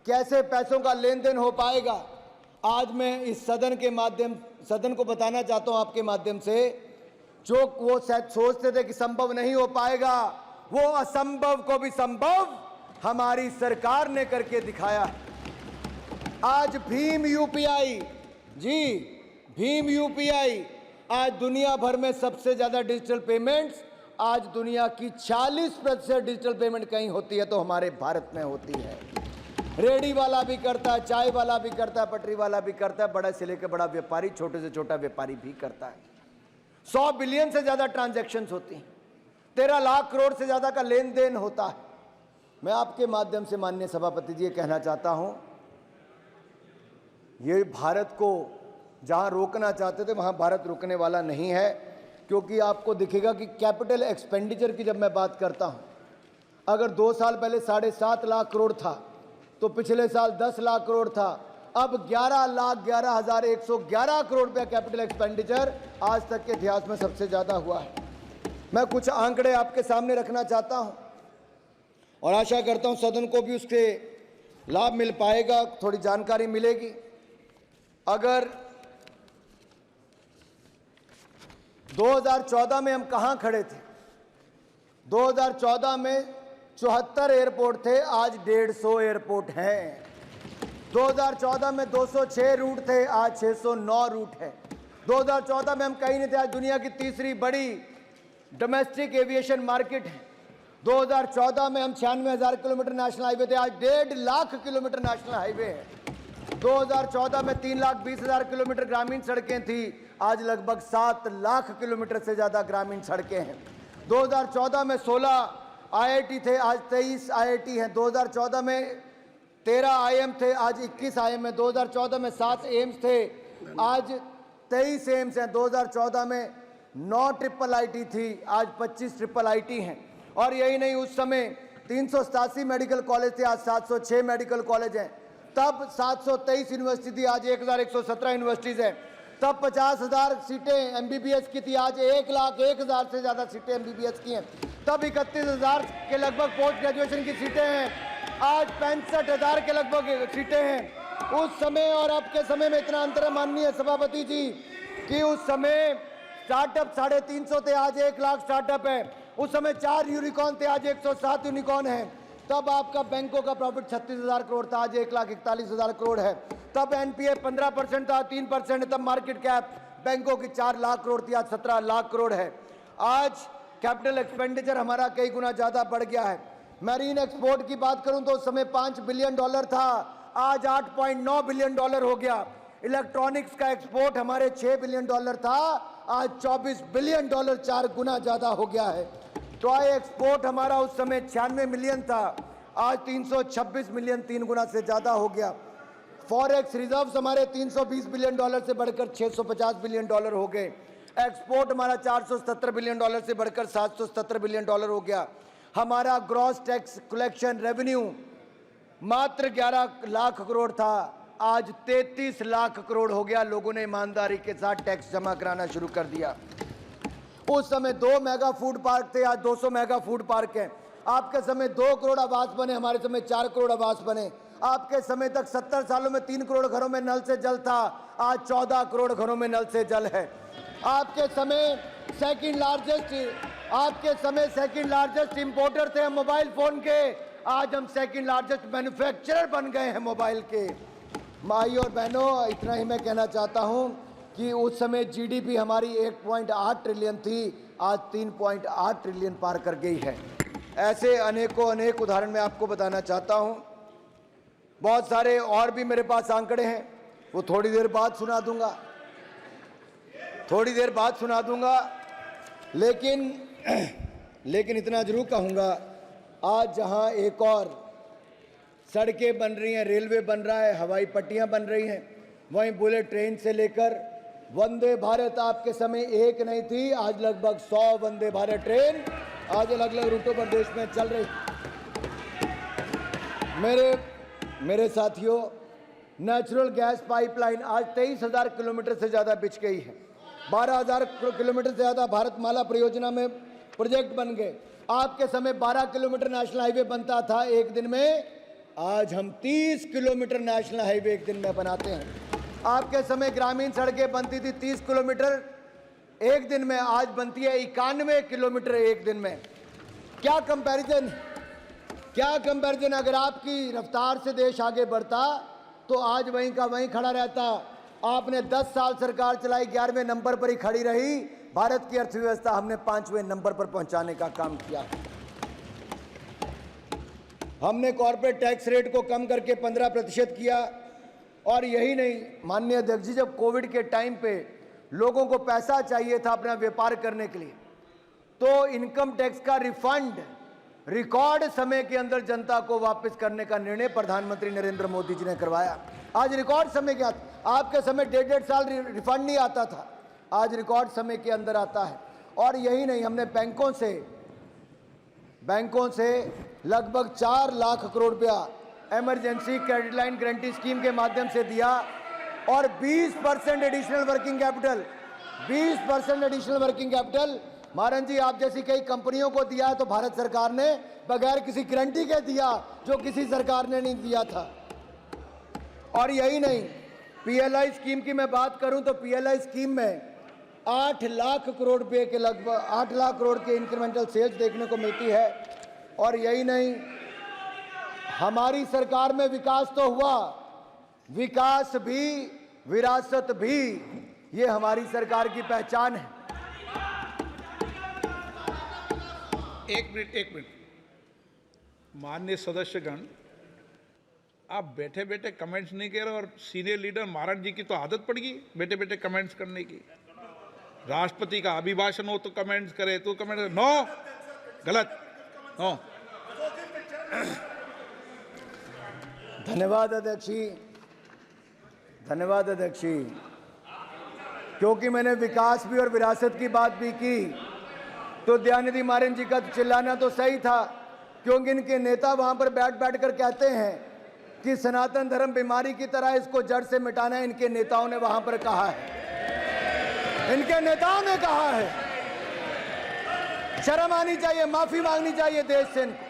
कैसे पैसों का लेन देन हो पाएगा। आज मैं इस सदन को बताना चाहता हूं आपके माध्यम से, जो वो शायद सोचते थे कि संभव नहीं हो पाएगा, वो असंभव को भी संभव हमारी सरकार ने करके दिखाया। आज भीम यूपीआई, जी भीम यूपीआई आज दुनिया भर में सबसे ज्यादा डिजिटल पेमेंट्स, आज दुनिया की 40% डिजिटल पेमेंट कहीं होती है तो हमारे भारत में होती है। रेडी वाला भी करता है, चाय वाला भी करता है, पटरी वाला भी करता है, बड़ा से लेकर बड़ा व्यापारी, छोटे से छोटा व्यापारी भी करता है। 100 बिलियन से ज्यादा ट्रांजैक्शंस होती हैं, 13 लाख करोड़ से ज्यादा का लेन देन होता है। मैं आपके माध्यम से माननीय सभापति जी ये कहना चाहता हूं, ये भारत को जहां रोकना चाहते थे वहां भारत रुकने वाला नहीं है, क्योंकि आपको दिखेगा कि कैपिटल एक्सपेंडिचर की जब मैं बात करता हूं, अगर 2 साल पहले 7.5 लाख करोड़ था तो पिछले साल 10 लाख करोड़ था, अब 11,11,111 करोड़ रुपया कैपिटल एक्सपेंडिचर आज तक के इतिहास में सबसे ज्यादा हुआ है। मैं कुछ आंकड़े आपके सामने रखना चाहता हूं और आशा करता हूं सदन को भी उसके लाभ मिल पाएगा, थोड़ी जानकारी मिलेगी। अगर 2014 में हम कहां खड़े थे, 2014 में 74 एयरपोर्ट थे, आज 150 एयरपोर्ट हैं। 2014 में 206 रूट थे, आज 609 रूट है। 2014 में हम कहीं नहीं थे, आज दुनिया की तीसरी बड़ी डोमेस्टिक एविएशन मार्केट है। 2014 में हम 96,000 किलोमीटर नेशनल हाईवे थे, आज 1.5 लाख किलोमीटर नेशनल हाईवे है। 2014 में 3,20,000 किलोमीटर ग्रामीण सड़कें थी, आज लगभग 7 लाख किलोमीटर से ज्यादा ग्रामीण सड़कें हैं। 2014 में 16 आईआईटी थे, आज 23 आईआईटी हैं। 2014 में 13 आईएम थे, आज 21 आईएम है। 2014 में 7 एम्स थे, आज 23 एम्स हैं। 2014 में 9 ट्रिपल आईटी थी, आज 25 ट्रिपल आईटी हैं। और यही नहीं, उस समय 387 मेडिकल कॉलेज थे, आज 706 मेडिकल कॉलेज हैं। तब 723 यूनिवर्सिटी थी, आज 1,117 यूनिवर्सिटीज हैं। तब 50,000 सीटें एमबीबीएस की थी, आज 1,01,000 से ज़्यादा सीटें एमबीबीएस की हैं। तब 31,000 के लगभग पोस्ट ग्रेजुएशन की सीटें हैं, आज 65,000 के लगभग सीटें हैं। उस समय और अब के समय में इतना अंतर है माननीय सभापति जी, कि उस समय स्टार्टअप 350 थे, आज 1 लाख स्टार्टअप है। उस समय 4 यूनिकॉर्न थे, आज 107 यूनिकॉर्न है। तब आपका बैंकों का प्रॉफिट 36,000 करोड़ था, आज 1,41,000 करोड़ है। तब एनपीए 15% था, 3%। तब मार्केट कैप बैंकों की 4 लाख करोड़ थी, आज 17 लाख करोड़ है। आज कैपिटल एक्सपेंडिचर हमारा कई गुना ज्यादा बढ़ गया है। मैरीन एक्सपोर्ट की बात करूं तो उस समय $5 बिलियन था, आज $8.9 बिलियन हो गया। इलेक्ट्रॉनिक्स का एक्सपोर्ट हमारे $6 बिलियन था, आज $24 बिलियन, 4 गुना ज्यादा हो गया है। टॉय एक्सपोर्ट हमारा उस समय 96 मिलियन था, आज 326 मिलियन, 3 गुना से ज्यादा हो गया। फॉरेक्स रिजर्व्स हमारे $320 बिलियन से बढ़कर $650 बिलियन हो गए। एक्सपोर्ट हमारा $470 बिलियन से बढ़कर $770 बिलियन हो गया। हमारा ग्रॉस टैक्स कलेक्शन रेवेन्यू मात्र 11 लाख करोड़ था, आज 33 लाख करोड़ हो गया। लोगों ने ईमानदारी के साथ टैक्स जमा कराना शुरू कर दिया। उस समय 2 मेगा फूड पार्क थे, आज 200 मेगा फूड पार्क हैं। आपके समय 2 करोड़ आवास बने, हमारे समय 4 करोड़ आवास बने। आपके समय तक 70 सालों में 3 करोड़ घरों में नल से जल था, आज 14 करोड़ घरों में नल से जल है। आपके समय सेकंड लार्जेस्ट इंपोर्टर थे हम मोबाइल फोन के, आज हम सेकंड लार्जेस्ट मैन्युफैक्चरर बन गए हैं मोबाइल के। माई और बहनों, इतना ही मैं कहना चाहता हूं कि उस समय जीडीपी हमारी 1.8 ट्रिलियन थी, आज 3.8 ट्रिलियन पार कर गई है। ऐसे अनेक उदाहरण मैं आपको बताना चाहता हूं। बहुत सारे और भी मेरे पास आंकड़े हैं, वो थोड़ी देर बाद सुना दूंगा, लेकिन इतना जरूर कहूंगा, आज जहां एक और सड़कें बन रही हैं, रेलवे बन रहा है, हवाई पट्टियां बन रही हैं, वहीं बुलेट ट्रेन से लेकर वंदे भारत आपके समय एक नहीं थी, आज लगभग 100 वंदे भारत ट्रेन आज अलग अलग रूटों पर देश में चल रही। मेरे साथियों, नेचुरल गैस पाइपलाइन आज 23,000 किलोमीटर से ज़्यादा बिछ गई है। 12,000 किलोमीटर से ज़्यादा भारतमाला परियोजना में प्रोजेक्ट बन गए। आपके समय 12 किलोमीटर नेशनल हाईवे बनता था एक दिन में, आज हम 30 किलोमीटर नेशनल हाईवे एक दिन में बनाते हैं। आपके समय ग्रामीण सड़कें बनती थी 30 किलोमीटर एक दिन में, आज बनती है 91 किलोमीटर एक दिन में। क्या कंपैरिजन। अगर आपकी रफ्तार से देश आगे बढ़ता तो आज वहीं का वहीं खड़ा रहता। आपने 10 साल सरकार चलाई, 11वें नंबर पर ही खड़ी रही। भारत की अर्थव्यवस्था हमने 5वें नंबर पर पहुंचाने का काम किया। हमने कॉर्पोरेट टैक्स रेट को कम करके 15% किया। और यही नहीं माननीय अध्यक्ष जी, जब कोविड के टाइम पे लोगों को पैसा चाहिए था अपना व्यापार करने के लिए, तो इनकम टैक्स का रिफंड रिकॉर्ड समय के अंदर जनता को वापस करने का निर्णय प्रधानमंत्री नरेंद्र मोदी जी ने करवाया। आज रिकॉर्ड समय के आपके समय 1.5 साल रिफंड नहीं आता था, आज रिकॉर्ड समय के अंदर आता है। और यही नहीं, हमने बैंकों से लगभग 4 लाख करोड़ रुपया emergency credit line guarantee scheme के माध्यम से दिया और 20% एडिशनल वर्किंग कैपिटल महाराज जी आप जैसी कई कंपनियों को दिया है, तो भारत सरकार ने बगैर किसी गारंटी के दिया, जो किसी सरकार ने नहीं दिया था। और यही नहीं, पीएलआई स्कीम की मैं बात करूं तो पीएलआई स्कीम में 8 लाख करोड़ रुपए के लगभग 8 लाख करोड़ के इंक्रीमेंटल सेल्स देखने को मिलती है। और यही नहीं, हमारी सरकार में विकास तो हुआ, विकास भी विरासत भी, ये हमारी सरकार की पहचान है। एक मिनट माननीय सदस्यगण, आप बैठे बैठे कमेंट्स नहीं कह रहे और सीनियर लीडर महाराज जी की तो आदत पड़ गई बैठे बैठे कमेंट्स करने की। राष्ट्रपति का अभिभाषण हो तो कमेंट्स करे, तो कमेंट नो, गलत नो। धन्यवाद अध्यक्ष जी, क्योंकि मैंने विकास भी और विरासत की बात भी की, तो दयानिधि मारन जी का चिल्लाना तो सही था, क्योंकि इनके नेता वहां पर बैठ कर कहते हैं कि सनातन धर्म बीमारी की तरह, इसको जड़ से मिटाना है। इनके नेताओं ने वहां पर कहा है, शर्म आनी चाहिए, माफी मांगनी चाहिए देश से इनको।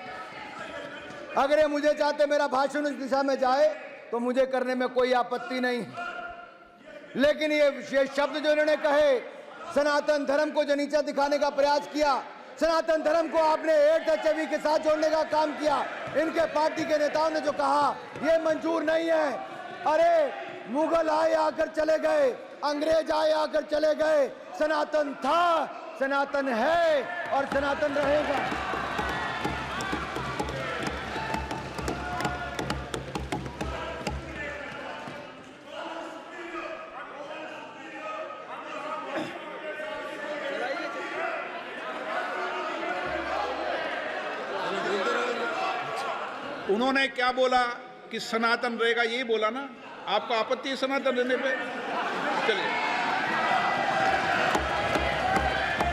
अगर ये मुझे चाहते मेरा भाषण उस दिशा में जाए तो मुझे करने में कोई आपत्ति नहीं, लेकिन ये शब्द जो इन्होंने कहे, सनातन धर्म को जो नीचा दिखाने का प्रयास किया, सनातन धर्म को आपने एचआईवी के साथ जोड़ने का काम किया, इनके पार्टी के नेताओं ने जो कहा, ये मंजूर नहीं है। अरे मुगल आए आकर चले गए, अंग्रेज आए आकर चले गए, सनातन था, सनातन है और सनातन रहेगा। उन्होंने क्या बोला कि सनातन रहेगा, यही बोला ना। आपको आपत्ति है सनातन रहने पे? चलिए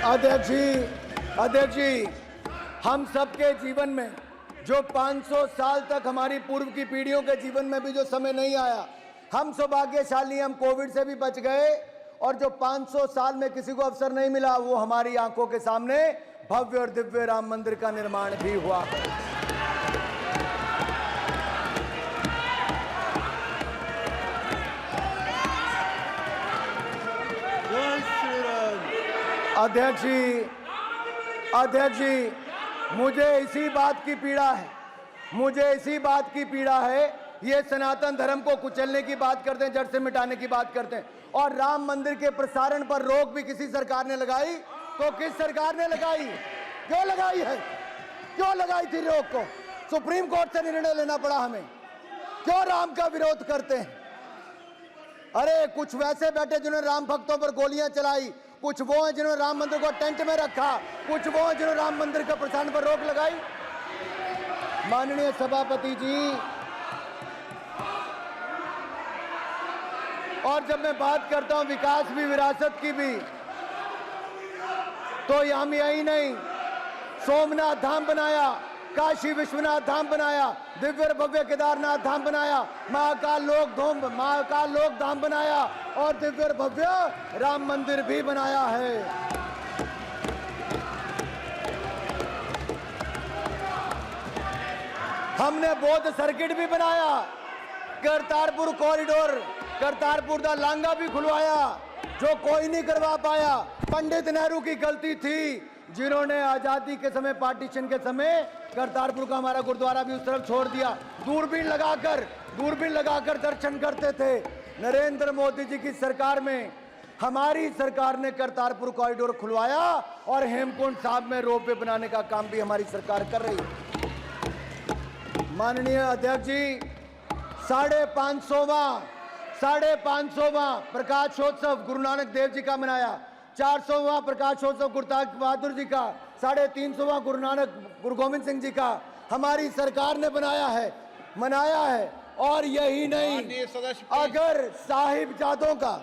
अध्यक्ष जी, हम सबके जीवन में जो 500 साल तक हमारी पूर्व की पीढ़ियों के जीवन में भी जो समय नहीं आया, हम सौभाग्यशाली, हम कोविड से भी बच गए। और जो 500 साल में किसी को अवसर नहीं मिला, वो हमारी आंखों के सामने भव्य और दिव्य राम मंदिर का निर्माण भी हुआ। अध्यक्ष जी, मुझे इसी बात की पीड़ा है, ये सनातन धर्म को कुचलने की बात करते हैं, जड़ से मिटाने की बात करते हैं, और राम मंदिर के प्रसारण पर रोक भी किसी सरकार ने लगाई, तो किस सरकार ने लगाई? क्यों लगाई है? क्यों लगाई थी रोक को? सुप्रीम कोर्ट से निर्णय लेना पड़ा हमें। क्यों राम का विरोध करते हैं? अरे कुछ वैसे बैठे जिन्होंने राम भक्तों पर गोलियां चलाई, कुछ वो हैं जिन्होंने राम मंदिर को टेंट में रखा, कुछ वो हैं जिन्होंने राम मंदिर का प्रसारण पर रोक लगाई। माननीय सभापति जी, और जब मैं बात करता हूं विकास भी विरासत की भी, तो हम यही नहीं, सोमनाथ धाम बनाया, काशी विश्वनाथ धाम बनाया, दिव्य भव्य केदारनाथ धाम बनाया, महाकाल लोक धाम बनाया, और दिव्य भव्य राम मंदिर भी बनाया है। हमने बौद्ध सर्किट भी बनाया, करतारपुर कॉरिडोर, करतारपुर दा लांगा भी खुलवाया, जो कोई नहीं करवा पाया। पंडित नेहरू की गलती थी, जिन्होंने आजादी के समय, पार्टीशन के समय करतारपुर का हमारा गुरुद्वारा भी उस तरफ छोड़ दिया। दूरबीन लगाकर दर्शन करते थे। नरेंद्र मोदी जी की सरकार में हमारी सरकार ने करतारपुर कॉरिडोर खुलवाया, और हेमकुंड साहब में रोपवे बनाने का काम भी हमारी सरकार कर रही है। माननीय अध्यक्ष जी, 550वां प्रकाशोत्सव गुरु नानक देव जी का मनाया, 400वां प्रकाशोत्सव गुरु तेग बहादुर जी का, 350वां गुरु गोविंद सिंह जी का हमारी सरकार ने मनाया है। और यही नहीं, अगर साहिबजादों का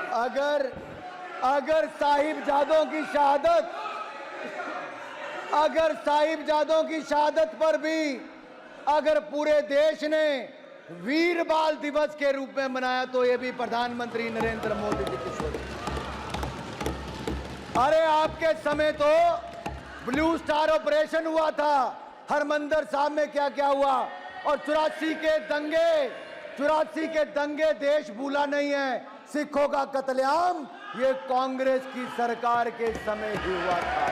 अगर साहिबजादों की शहादत पर भी अगर पूरे देश ने वीर बाल दिवस के रूप में मनाया, तो ये भी प्रधानमंत्री नरेंद्र मोदी जी की शोध। अरे आपके समय तो ब्लू स्टार ऑपरेशन हुआ था, हरमंदिर साहब में क्या क्या हुआ, और 84 के दंगे देश भूला नहीं है। सिखों का कत्लेआम ये कांग्रेस की सरकार के समय ही हुआ था।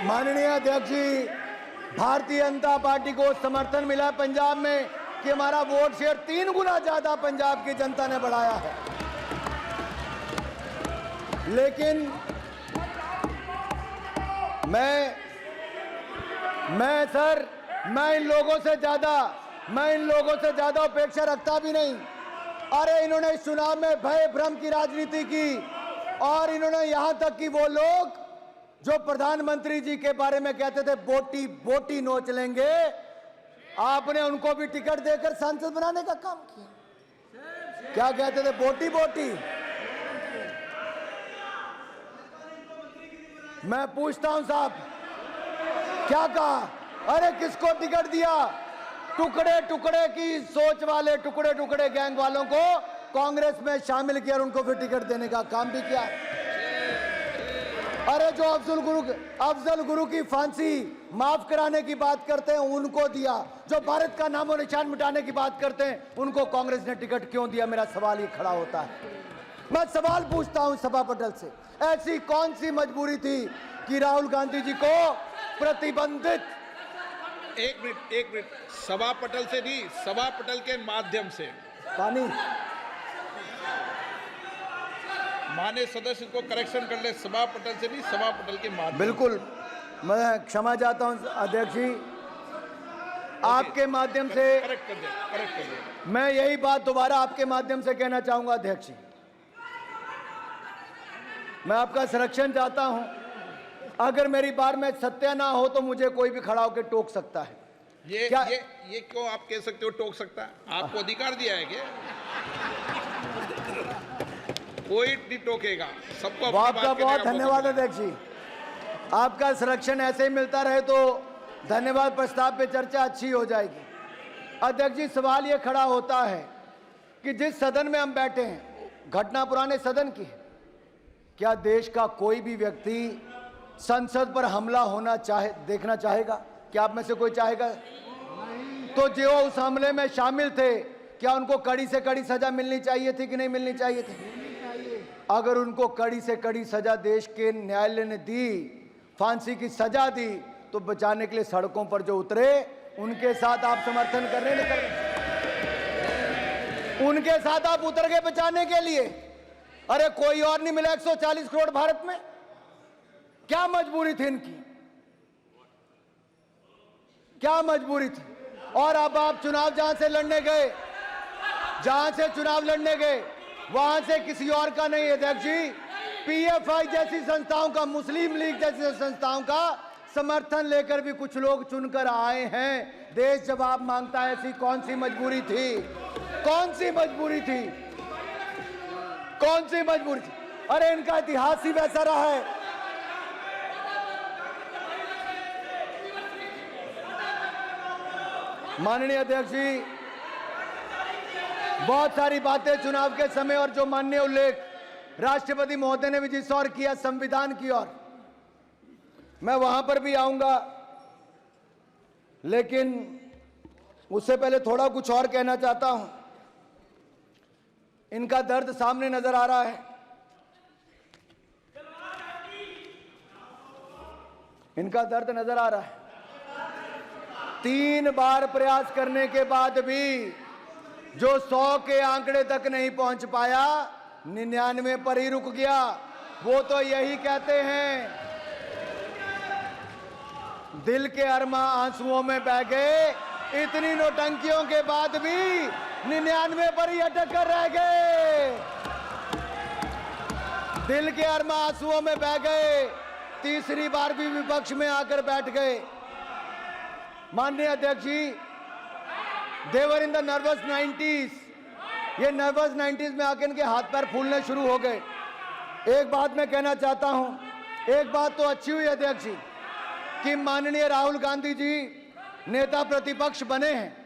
माननीय अध्यक्ष जी, भारतीय जनता पार्टी को समर्थन मिला पंजाब में कि हमारा वोट शेयर 3 गुना ज्यादा पंजाब की जनता ने बढ़ाया है। लेकिन मैं इन लोगों से ज्यादा अपेक्षा रखता भी नहीं। अरे इन्होंने इस चुनाव में भय भ्रम की राजनीति की, और इन्होंने यहां तक कि वो लोग जो प्रधानमंत्री जी के बारे में कहते थे बोटी नोच लेंगे, आपने उनको भी टिकट देकर सांसद बनाने का काम किया। क्या कहते थे? बोटी। मैं पूछता हूं साहब, क्या कहा? अरे किसको टिकट दिया? टुकड़े की सोच वाले टुकड़े गैंग वालों को कांग्रेस में शामिल किया और उनको फिर टिकट देने का काम भी किया। अरे जो अफजल गुरु की फांसी माफ कराने की बात करते हैं, उनको दिया। जो भारत का नामो निशान मिटाने की बात करते हैं, उनको कांग्रेस ने टिकट क्यों दिया? मेरा सवाल ही खड़ा होता है। मैं सवाल पूछता हूं सभा पटल से, ऐसी कौन सी मजबूरी थी कि राहुल गांधी जी को प्रतिबंधित? एक मिनट, सभा पटल से नहीं, सभा पटल के माध्यम से। पानी माननीय सदस्य को करेक्शन कर ले, सभा पटल से नहीं, सभा पटल के माध्यम। बिल्कुल, मैं क्षमा चाहता हूं अध्यक्ष जी, आपके माध्यम से करेक्ट कर दे। मैं यही बात दोबारा आपके माध्यम से कहना चाहूंगा अध्यक्ष जी, मैं आपका संरक्षण चाहता हूं। अगर मेरी बार में सत्य ना हो तो मुझे कोई भी खड़ा होकर टोक सकता है। ये क्यों आप कह सकते हो टोक सकता है? आपको अधिकार दिया है क्या? कोई नहीं टोकेगा, सबको अपनी बात आपका बहुत धन्यवाद अध्यक्ष जी। आपका संरक्षण ऐसे ही मिलता रहे तो धन्यवाद प्रस्ताव पे चर्चा अच्छी हो जाएगी। अध्यक्ष जी, सवाल ये खड़ा होता है कि जिस सदन में हम बैठे हैं, घटना पुराने सदन की है। क्या देश का कोई भी व्यक्ति संसद पर हमला होना देखना चाहेगा? क्या आप में से कोई चाहेगा? तो जो उस हमले में शामिल थे, क्या उनको कड़ी से कड़ी सजा मिलनी चाहिए थी कि नहीं मिलनी चाहिए थी? अगर उनको कड़ी से कड़ी सजा देश के न्यायालय ने दी, फांसी की सजा दी, तो बचाने के लिए सड़कों पर जो उतरे, उनके साथ आप समर्थन कर रहे हैं? उनके साथ आप उतर गए बचाने के लिए। अरे कोई और नहीं मिला 140 करोड़ भारत में? क्या मजबूरी थी इनकी? क्या मजबूरी थी? और अब आप चुनाव जहां से लड़ने गए, वहां से किसी और का नहीं, अध्यक्ष जी, पीएफआई जैसी संस्थाओं का, मुस्लिम लीग जैसी संस्थाओं का समर्थन लेकर भी कुछ लोग चुनकर आए हैं। देश जवाब मांगता है। ऐसी कौन सी मजबूरी थी? कौन सी मजबूरी थी? कौन सी मजबूरी थी? अरे इनका इतिहास ही वैसा रहा है। माननीय अध्यक्ष जी, बहुत सारी बातें चुनाव के समय, और जो माननीय उल्लेख राष्ट्रपति महोदय ने भी जिस ओर किया, संविधान की ओर, मैं वहां पर भी आऊंगा, लेकिन उससे पहले थोड़ा कुछ और कहना चाहता हूं। इनका दर्द सामने नजर आ रहा है। इनका दर्द नजर आ रहा है। 3 बार प्रयास करने के बाद भी जो 100 के आंकड़े तक नहीं पहुंच पाया, 99 पर ही रुक गया। वो तो यही कहते हैं, दिल के अरमा आंसुओं में बह गए। इतनी नौटंकियों के बाद भी 99 पर ही अटक कर रह गए। दिल के अरमा आंसुओं में बह गए। तीसरी बार भी विपक्ष में आकर बैठ गए। माननीय अध्यक्ष जी, देवर इन द नर्वस 90s। ये नर्वस 90s में आके इनके हाथ पैर फूलने शुरू हो गए। एक बात मैं कहना चाहता हूं, एक बात तो अच्छी हुई अध्यक्ष जी कि माननीय राहुल गांधी जी नेता प्रतिपक्ष बने हैं।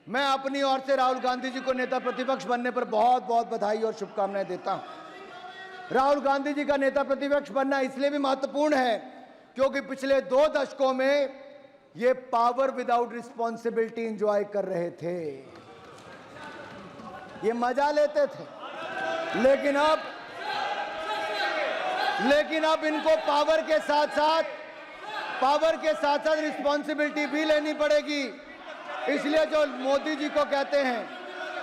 मैं अपनी ओर से राहुल गांधी जी को नेता प्रतिपक्ष बनने पर बहुत बहुत बधाई और शुभकामनाएं देता हूं। राहुल गांधी जी का नेता प्रतिपक्ष बनना इसलिए भी महत्वपूर्ण है क्योंकि पिछले 2 दशकों में ये पावर विदाउट रिस्पॉन्सिबिलिटी एंजॉय कर रहे थे। ये मजा लेते थे, लेकिन अब इनको पावर के साथ साथ रिस्पॉन्सिबिलिटी भी लेनी पड़ेगी। इसलिए जो मोदी जी को कहते हैं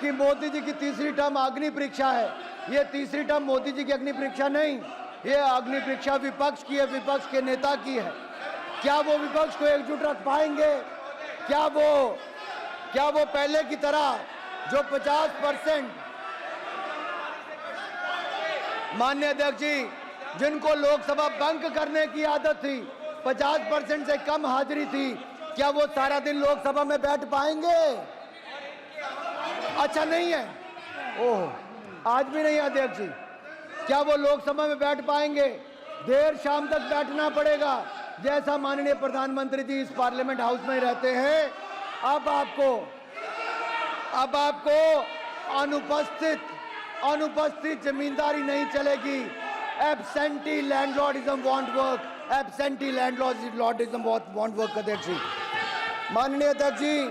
कि मोदी जी की तीसरी टर्म अग्नि परीक्षा है, ये तीसरी टर्म मोदी जी की अग्नि परीक्षा नहीं, ये अग्नि परीक्षा विपक्ष की है, विपक्ष के नेता की है। क्या वो विपक्ष को एकजुट रख पाएंगे? क्या वो पहले की तरह जो 50%, माननीय अध्यक्ष जी, जिनको लोकसभा बंक करने की आदत थी, 50% से कम हाजिरी थी, क्या वो सारा दिन लोकसभा में बैठ पाएंगे? अच्छा नहीं है, ओह, आज भी नहीं अध्यक्ष जी। क्या वो लोकसभा में बैठ पाएंगे? देर शाम तक बैठना पड़ेगा। जैसा माननीय प्रधानमंत्री जी इस पार्लियामेंट हाउस में रहते हैं, अब आपको अनुपस्थित जमींदारी नहीं चलेगी। Absentee landlordism want work, absentee landlordism want work. अध्यक्ष जी, माननीय अध्यक्ष जी,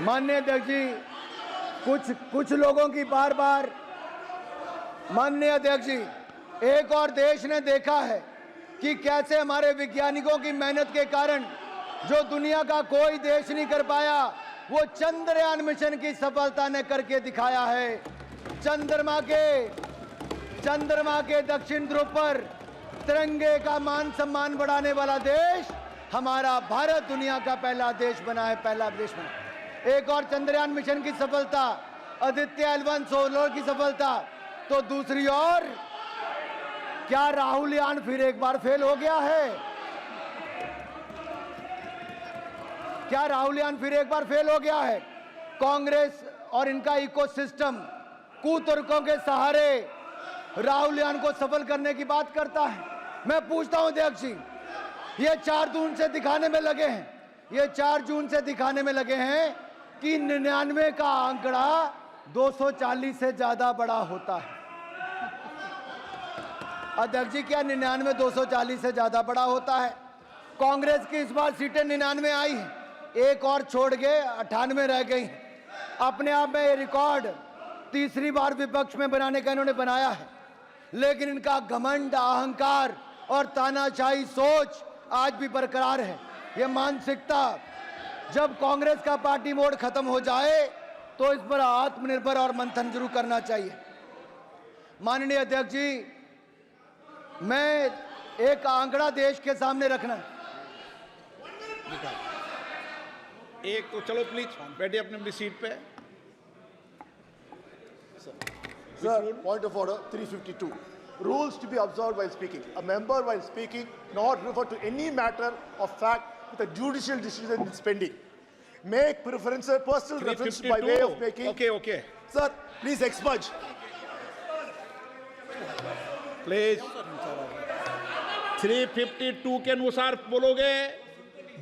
माननीय अध्यक्ष जी, कुछ लोगों की बार बार, माननीय अध्यक्ष जी, एक और देश ने देखा है कि कैसे हमारे वैज्ञानिकों की मेहनत के कारण जो दुनिया का कोई देश नहीं कर पाया, वो चंद्रयान मिशन की सफलता ने करके दिखाया है। चंद्रमा के दक्षिण ध्रुव पर तिरंगे का मान सम्मान बढ़ाने वाला देश हमारा भारत दुनिया का पहला देश बना है, पहला देश बना। एक और चंद्रयान मिशन की सफलता, आदित्य L1 सोलर की सफलता, तो दूसरी ओर क्या राहुल यान फिर एक बार फेल हो गया है? क्या राहुल यान फिर एक बार फेल हो गया है? कांग्रेस और इनका इकोसिस्टम कुतर्कों के सहारे राहुल यान को सफल करने की बात करता है। मैं पूछता हूं अध्यक्ष जी, ये 4 जून से दिखाने में लगे हैं, ये 4 जून से दिखाने में लगे हैं कि 99 का आंकड़ा 240 से ज्यादा बड़ा होता है। अध्यक्ष जी, क्या 99 240 से ज्यादा बड़ा होता है? कांग्रेस की इस बार सीटें 99 आई हैं, एक और छोड़ के 98 रह गई। अपने आप में ये रिकॉर्ड तीसरी बार विपक्ष में बनाने का इन्होंने बनाया है, लेकिन इनका घमंड, अहंकार और तानाशाही सोच आज भी बरकरार है। ये मानसिकता, जब कांग्रेस का पार्टी मोड खत्म हो जाए तो इस पर आत्मनिर्भर और मंथन जरूर करना चाहिए। माननीय अध्यक्ष जी, मैं एक आंकड़ा देश के सामने रखना, एक तो चलो प्लीज बैठिए अपनी अपनी सीट पे। Sir, point of order 352. Rules to be observed while speaking. A member while speaking not refer to any matter of fact with a judicial decision is pending. Make preferential personal reference by way of making. Okay. Sir, please expurge. Please 352 के अनुसार बोलोगे,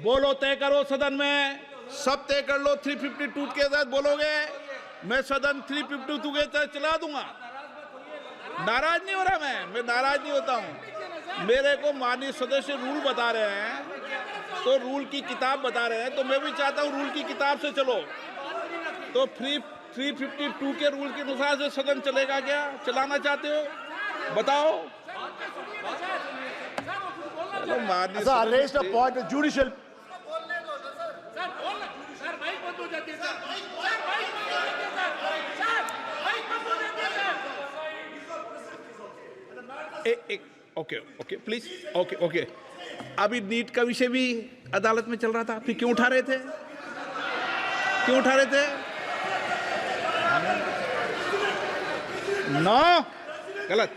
बोलो, तय करो सदन में, सब तय कर लो। 352 के तहत बोलोगे, मैं सदन 352 के तहत चला दूंगा। नाराज नहीं हो रहा, मैं नाराज नहीं होता हूं। मेरे को माननीय सदस्य रूल बता रहे हैं, तो रूल की किताब बता रहे हैं, तो मैं भी चाहता हूं रूल की किताब से चलो। तो 352 के रूल के अनुसार से सदन चलेगा क्या? चलाना चाहते हो? बताओ। Sir, I raised a point of judicial. Okay please. Okay अभी नीट का विषय भी अदालत में चल रहा था, फिर क्यों उठा रहे थे? नो, गलत।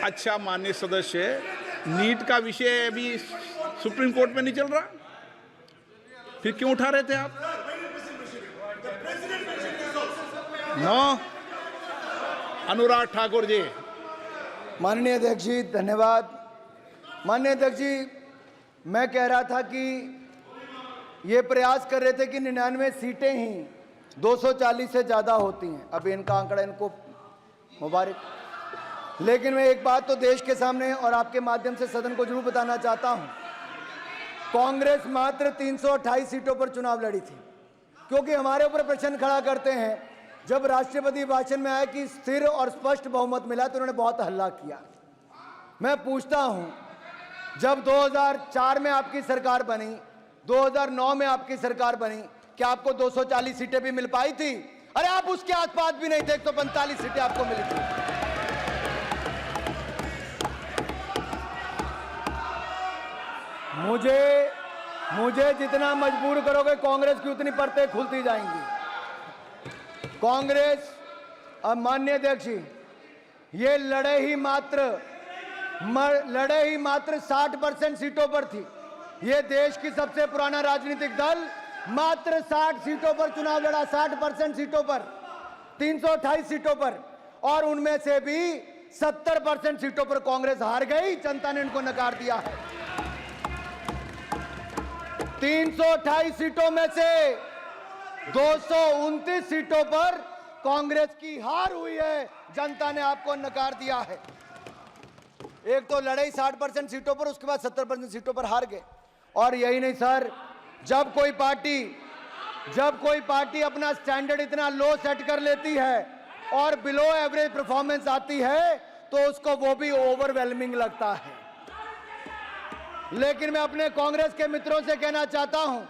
अच्छा माननीय सदस्य, नीट का विषय अभी सुप्रीम कोर्ट में नहीं चल रहा, फिर क्यों उठा रहे थे आप? नो, अनुराग ठाकुर जी। माननीय अध्यक्ष जी धन्यवाद। माननीय अध्यक्ष जी, मैं कह रहा था कि ये प्रयास कर रहे थे कि 99 सीटें ही 240 से ज़्यादा होती हैं। अभी इनका आंकड़ा, इनको मुबारक। लेकिन मैं एक बात तो देश के सामने और आपके माध्यम से सदन को जरूर बताना चाहता हूं, कांग्रेस मात्र 328 सीटों पर चुनाव लड़ी थी। क्योंकि हमारे ऊपर प्रश्न खड़ा करते हैं, जब राष्ट्रपति भाषण में आया कि स्थिर और स्पष्ट बहुमत मिला तो उन्होंने बहुत हल्ला किया। मैं पूछता हूं, जब 2004 में आपकी सरकार बनी, 2009 में आपकी सरकार बनी, क्या आपको 240 सीटें भी मिल पाई थी? अरे आप उसके आसपास भी नहीं थे, 145 सीटें आपको मिली थी। मुझे जितना मजबूर करोगे, कांग्रेस की उतनी परतें खुलती जाएंगी। कांग्रेस, अब माननीय अध्यक्ष जी, ये लड़े ही मात्र 60% सीटों पर थी। ये देश की सबसे पुराना राजनीतिक दल मात्र 60 सीटों पर चुनाव लड़ा, 60% सीटों पर, 328 सीटों पर, और उनमें से भी 70% सीटों पर कांग्रेस हार गई। जनता ने इनको नकार दिया है। 328 सीटों में से 229 सीटों पर कांग्रेस की हार हुई है। जनता ने आपको नकार दिया है। एक तो लड़ाई 60% सीटों पर, उसके बाद 70% सीटों पर हार गए। और यही नहीं सर, जब कोई पार्टी अपना स्टैंडर्ड इतना लो सेट कर लेती है और बिलो एवरेज परफॉर्मेंस आती है तो उसको वो भी ओवरवेलमिंग लगता है। लेकिन मैं अपने कांग्रेस के मित्रों से कहना चाहता हूं,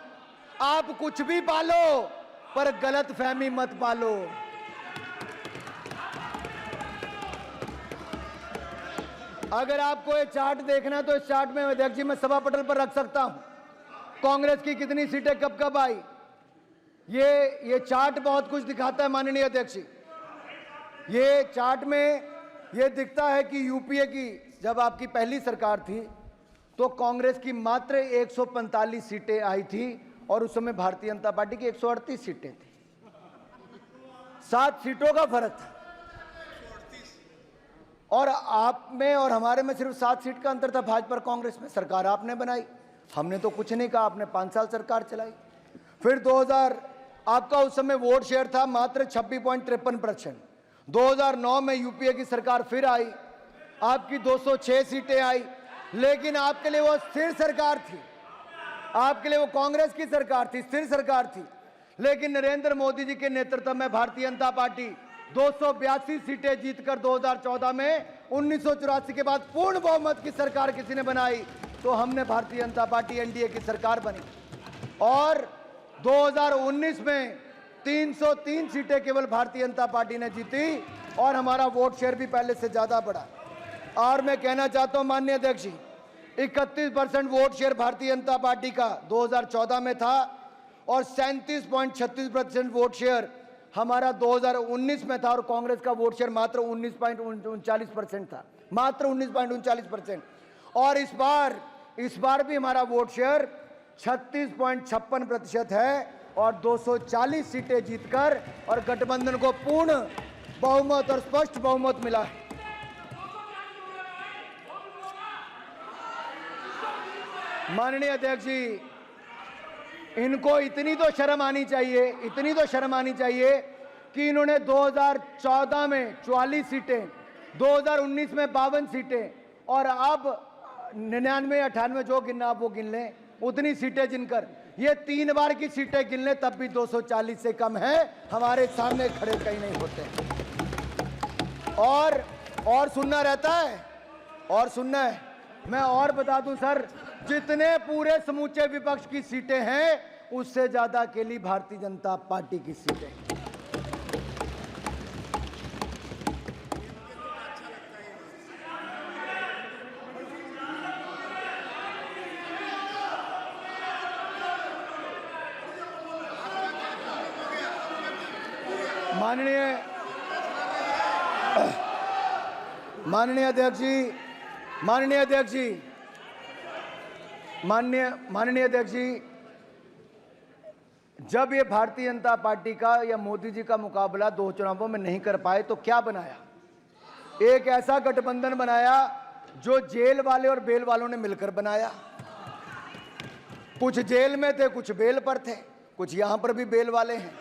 आप कुछ भी पालो पर गलत फहमी मत पालो। अगर आपको ये चार्ट देखना है तो इस चार्ट में अध्यक्ष जी मैं सभा पटल पर रख सकता हूं, कांग्रेस की कितनी सीटें कब कब आई। ये चार्ट बहुत कुछ दिखाता है माननीय अध्यक्ष जी। ये चार्ट में ये दिखता है कि यूपीए की जब आपकी पहली सरकार थी तो कांग्रेस की मात्र 145 सीटें आई थी और उस समय भारतीय जनता पार्टी की 138 सीटें थी। 7 सीटों का फर्क था। और आप में और हमारे में सिर्फ 7 सीट का अंतर था भाजपा और कांग्रेस में। सरकार आपने बनाई, हमने तो कुछ नहीं कहा, आपने 5 साल सरकार चलाई। फिर 2000 आपका उस समय वोट शेयर था मात्र 26.53%। 2009 में यूपीए की सरकार फिर आई, आपकी 206 सीटें आई, लेकिन आपके लिए वो स्थिर सरकार थी, आपके लिए वो कांग्रेस की सरकार थी, स्थिर सरकार थी। लेकिन नरेंद्र मोदी जी के नेतृत्व में भारतीय जनता पार्टी 282 सीटें जीतकर 2014 में 1984 के बाद पूर्ण बहुमत की सरकार किसी ने बनाई तो हमने भारतीय जनता पार्टी एनडीए की सरकार बनी। और 2019 में 303 सीटें केवल भारतीय जनता पार्टी ने जीती और हमारा वोट शेयर भी पहले से ज्यादा बढ़ा। और मैं कहना चाहता हूं माननीय अध्यक्ष जी, 31% vote share Bharatiya Janata party का 2014 में था और 37.36% वोट शेयर हमारा 2019 में था और कांग्रेस का वोट शेयर मात्र 19.39% था, मात्र 19.39%। और इस बार भी हमारा वोट शेयर 36.56% है और 240 सीटें जीतकर और गठबंधन को पूर्ण बहुमत और स्पष्ट बहुमत मिला है। माननीय अध्यक्ष जी, इनको इतनी तो शर्म आनी चाहिए, इतनी तो शर्म आनी चाहिए कि इन्होंने 2014 में 44 सीटें, 2019 में 52 सीटें और अब 99, 98 जो गिनना आप वो गिन लें, उतनी सीटें जिनकर ये 3 बार की सीटें गिन लें तब भी 240 से कम है, हमारे सामने खड़े कहीं नहीं होते। और सुनना रहता है, और सुनना है। मैं और बता दूं सर, जितने पूरे समूचे विपक्ष की सीटें हैं उससे ज्यादा अकेली भारतीय जनता पार्टी की सीटें। माननीय अध्यक्ष जी, जब ये भारतीय जनता पार्टी का या मोदी जी का मुकाबला 2 चुनावों में नहीं कर पाए तो क्या बनाया? एक ऐसा गठबंधन बनाया जो जेल वाले और बेल वालों ने मिलकर बनाया। कुछ जेल में थे, कुछ बेल पर थे, कुछ यहां पर भी बेल वाले हैं।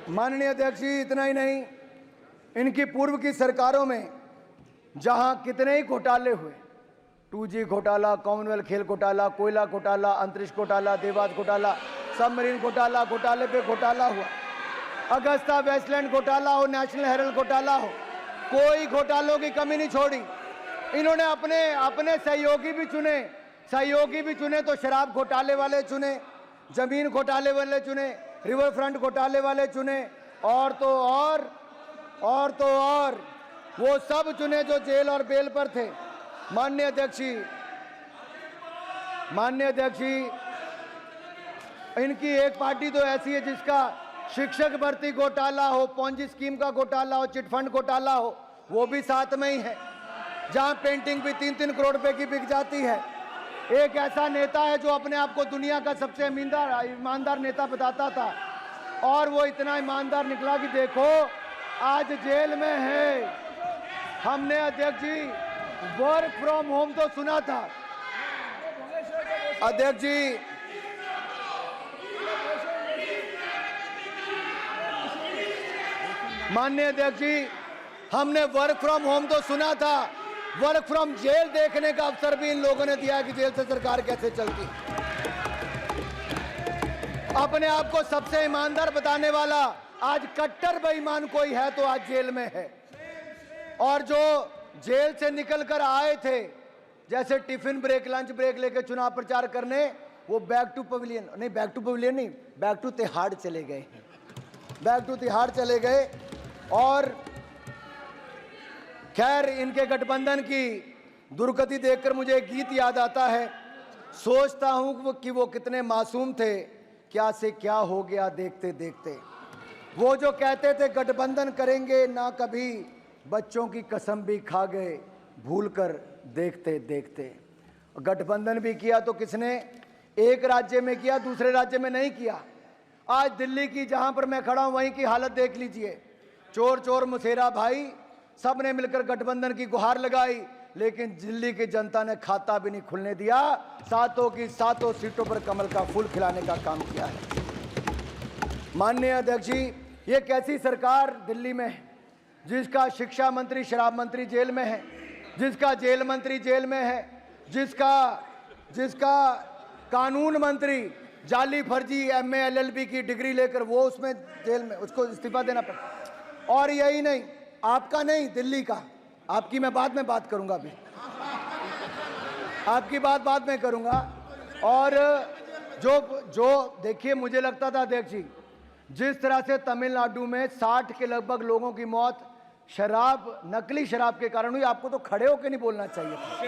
माननीय अध्यक्ष जी, इतना ही नहीं, इनकी पूर्व की सरकारों में जहां कितने ही घोटाले हुए, 2G घोटाला, कॉमनवेल्थ खेल घोटाला, कोयला घोटाला, अंतरिक्ष घोटाला, देवास घोटाला, सबमरीन घोटाला, घोटाले पे घोटाला हुआ, अगस्ता वेस्टलैंड घोटाला हो, नेशनल हेरल्ड घोटाला हो, कोई घोटालों की कमी नहीं छोड़ी। इन्होंने अपने सहयोगी भी चुने तो शराब घोटाले वाले चुने, जमीन घोटाले वाले चुने, रिवर फ्रंट घोटाले वाले चुने, और तो और वो सब चुने जो जेल और बेल पर थे। माननीय अध्यक्ष जी, इनकी एक पार्टी तो ऐसी है जिसका शिक्षक भर्ती घोटाला हो, पॉन्जी स्कीम का घोटाला हो, चिटफंड घोटाला हो, वो भी साथ में ही है, जहां पेंटिंग भी 3-3 करोड़ रुपए की बिक जाती है। एक ऐसा नेता है जो अपने आप को दुनिया का सबसे ईमानदार नेता बताता था और वो इतना ईमानदार निकला कि देखो आज जेल में है। हमने अध्यक्ष जी वर्क फ्रॉम होम तो सुना था, अध्यक्ष जी, माननीय अध्यक्ष जी, हमने वर्क फ्रॉम होम तो सुना था, वर्क फ्रॉम जेल देखने का अवसर भी इन लोगों ने दिया कि जेल से सरकार कैसे चलती। अपने आप को सबसे ईमानदार बताने वाला आज कट्टर बेईमान कोई है तो आज जेल में है। और जो जेल से निकल कर आए थे, जैसे टिफिन ब्रेक, लंच ब्रेक लेकर चुनाव प्रचार करने, वो बैक टू तिहाड़ चले गए, बैक टू तिहाड़ चले गए। और खैर, इनके गठबंधन की दुर्गति देखकर मुझे एक गीत याद आता है, सोचता हूं कि वो कितने मासूम थे, क्या से क्या हो गया देखते देखते। वो जो कहते थे गठबंधन करेंगे ना कभी बच्चों की कसम भी खा गए भूलकर देखते देखते। गठबंधन भी किया तो किसने? एक राज्य में किया, दूसरे राज्य में नहीं किया। आज दिल्ली की जहां पर मैं खड़ा हूं वहीं की हालत देख लीजिए। चोर चोर मुसेरा भाई, सब ने मिलकर गठबंधन की गुहार लगाई, लेकिन दिल्ली की जनता ने खाता भी नहीं खुलने दिया। सातों की सातों सीटों पर कमल का फूल खिलाने का काम किया है। माननीय अध्यक्ष जी, ये कैसी सरकार दिल्ली में है जिसका शिक्षा मंत्री शराब मंत्री जेल में है, जिसका जेल मंत्री जेल में है, जिसका कानून मंत्री जाली फर्जी MA LLB की डिग्री लेकर वो उसमें जेल में, उसको इस्तीफा देना पड़ा। और यही नहीं, आपका नहीं, दिल्ली का, आपकी मैं बाद में बात करूंगा, अभी आपकी बात बाद में करूंगा। और जो देखिए, मुझे लगता था अध्यक्ष जी, जिस तरह से तमिलनाडु में 60 के लगभग लोगों की मौत शराब, नकली शराब के कारण हुई, आपको तो खड़े होकर नहीं बोलना चाहिए था।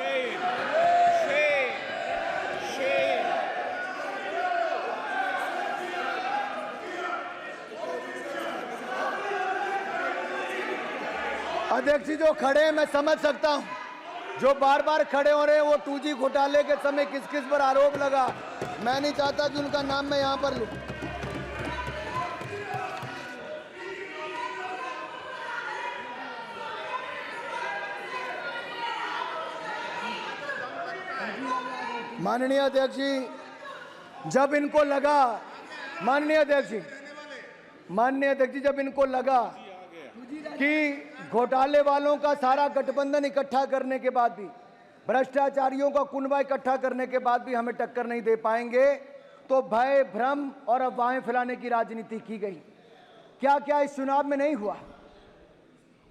अध्यक्ष जी, जो खड़े हैं मैं समझ सकता हूं, जो बार बार खड़े हो रहे हैं वो 2G घोटाले के समय किस किस पर आरोप लगा, मैं नहीं चाहता कि उनका नाम मैं यहां पर लूं। माननीय अध्यक्ष जी, जब इनको लगा, माननीय अध्यक्ष जी, जब इनको लगा कि घोटाले वालों का सारा गठबंधन इकट्ठा करने के बाद भी, भ्रष्टाचारियों का कुनबा इकट्ठा करने के बाद भी हमें टक्कर नहीं दे पाएंगे, तो भय, भ्रम और अफवाहें फैलाने की राजनीति की गई। क्या क्या इस चुनाव में नहीं हुआ?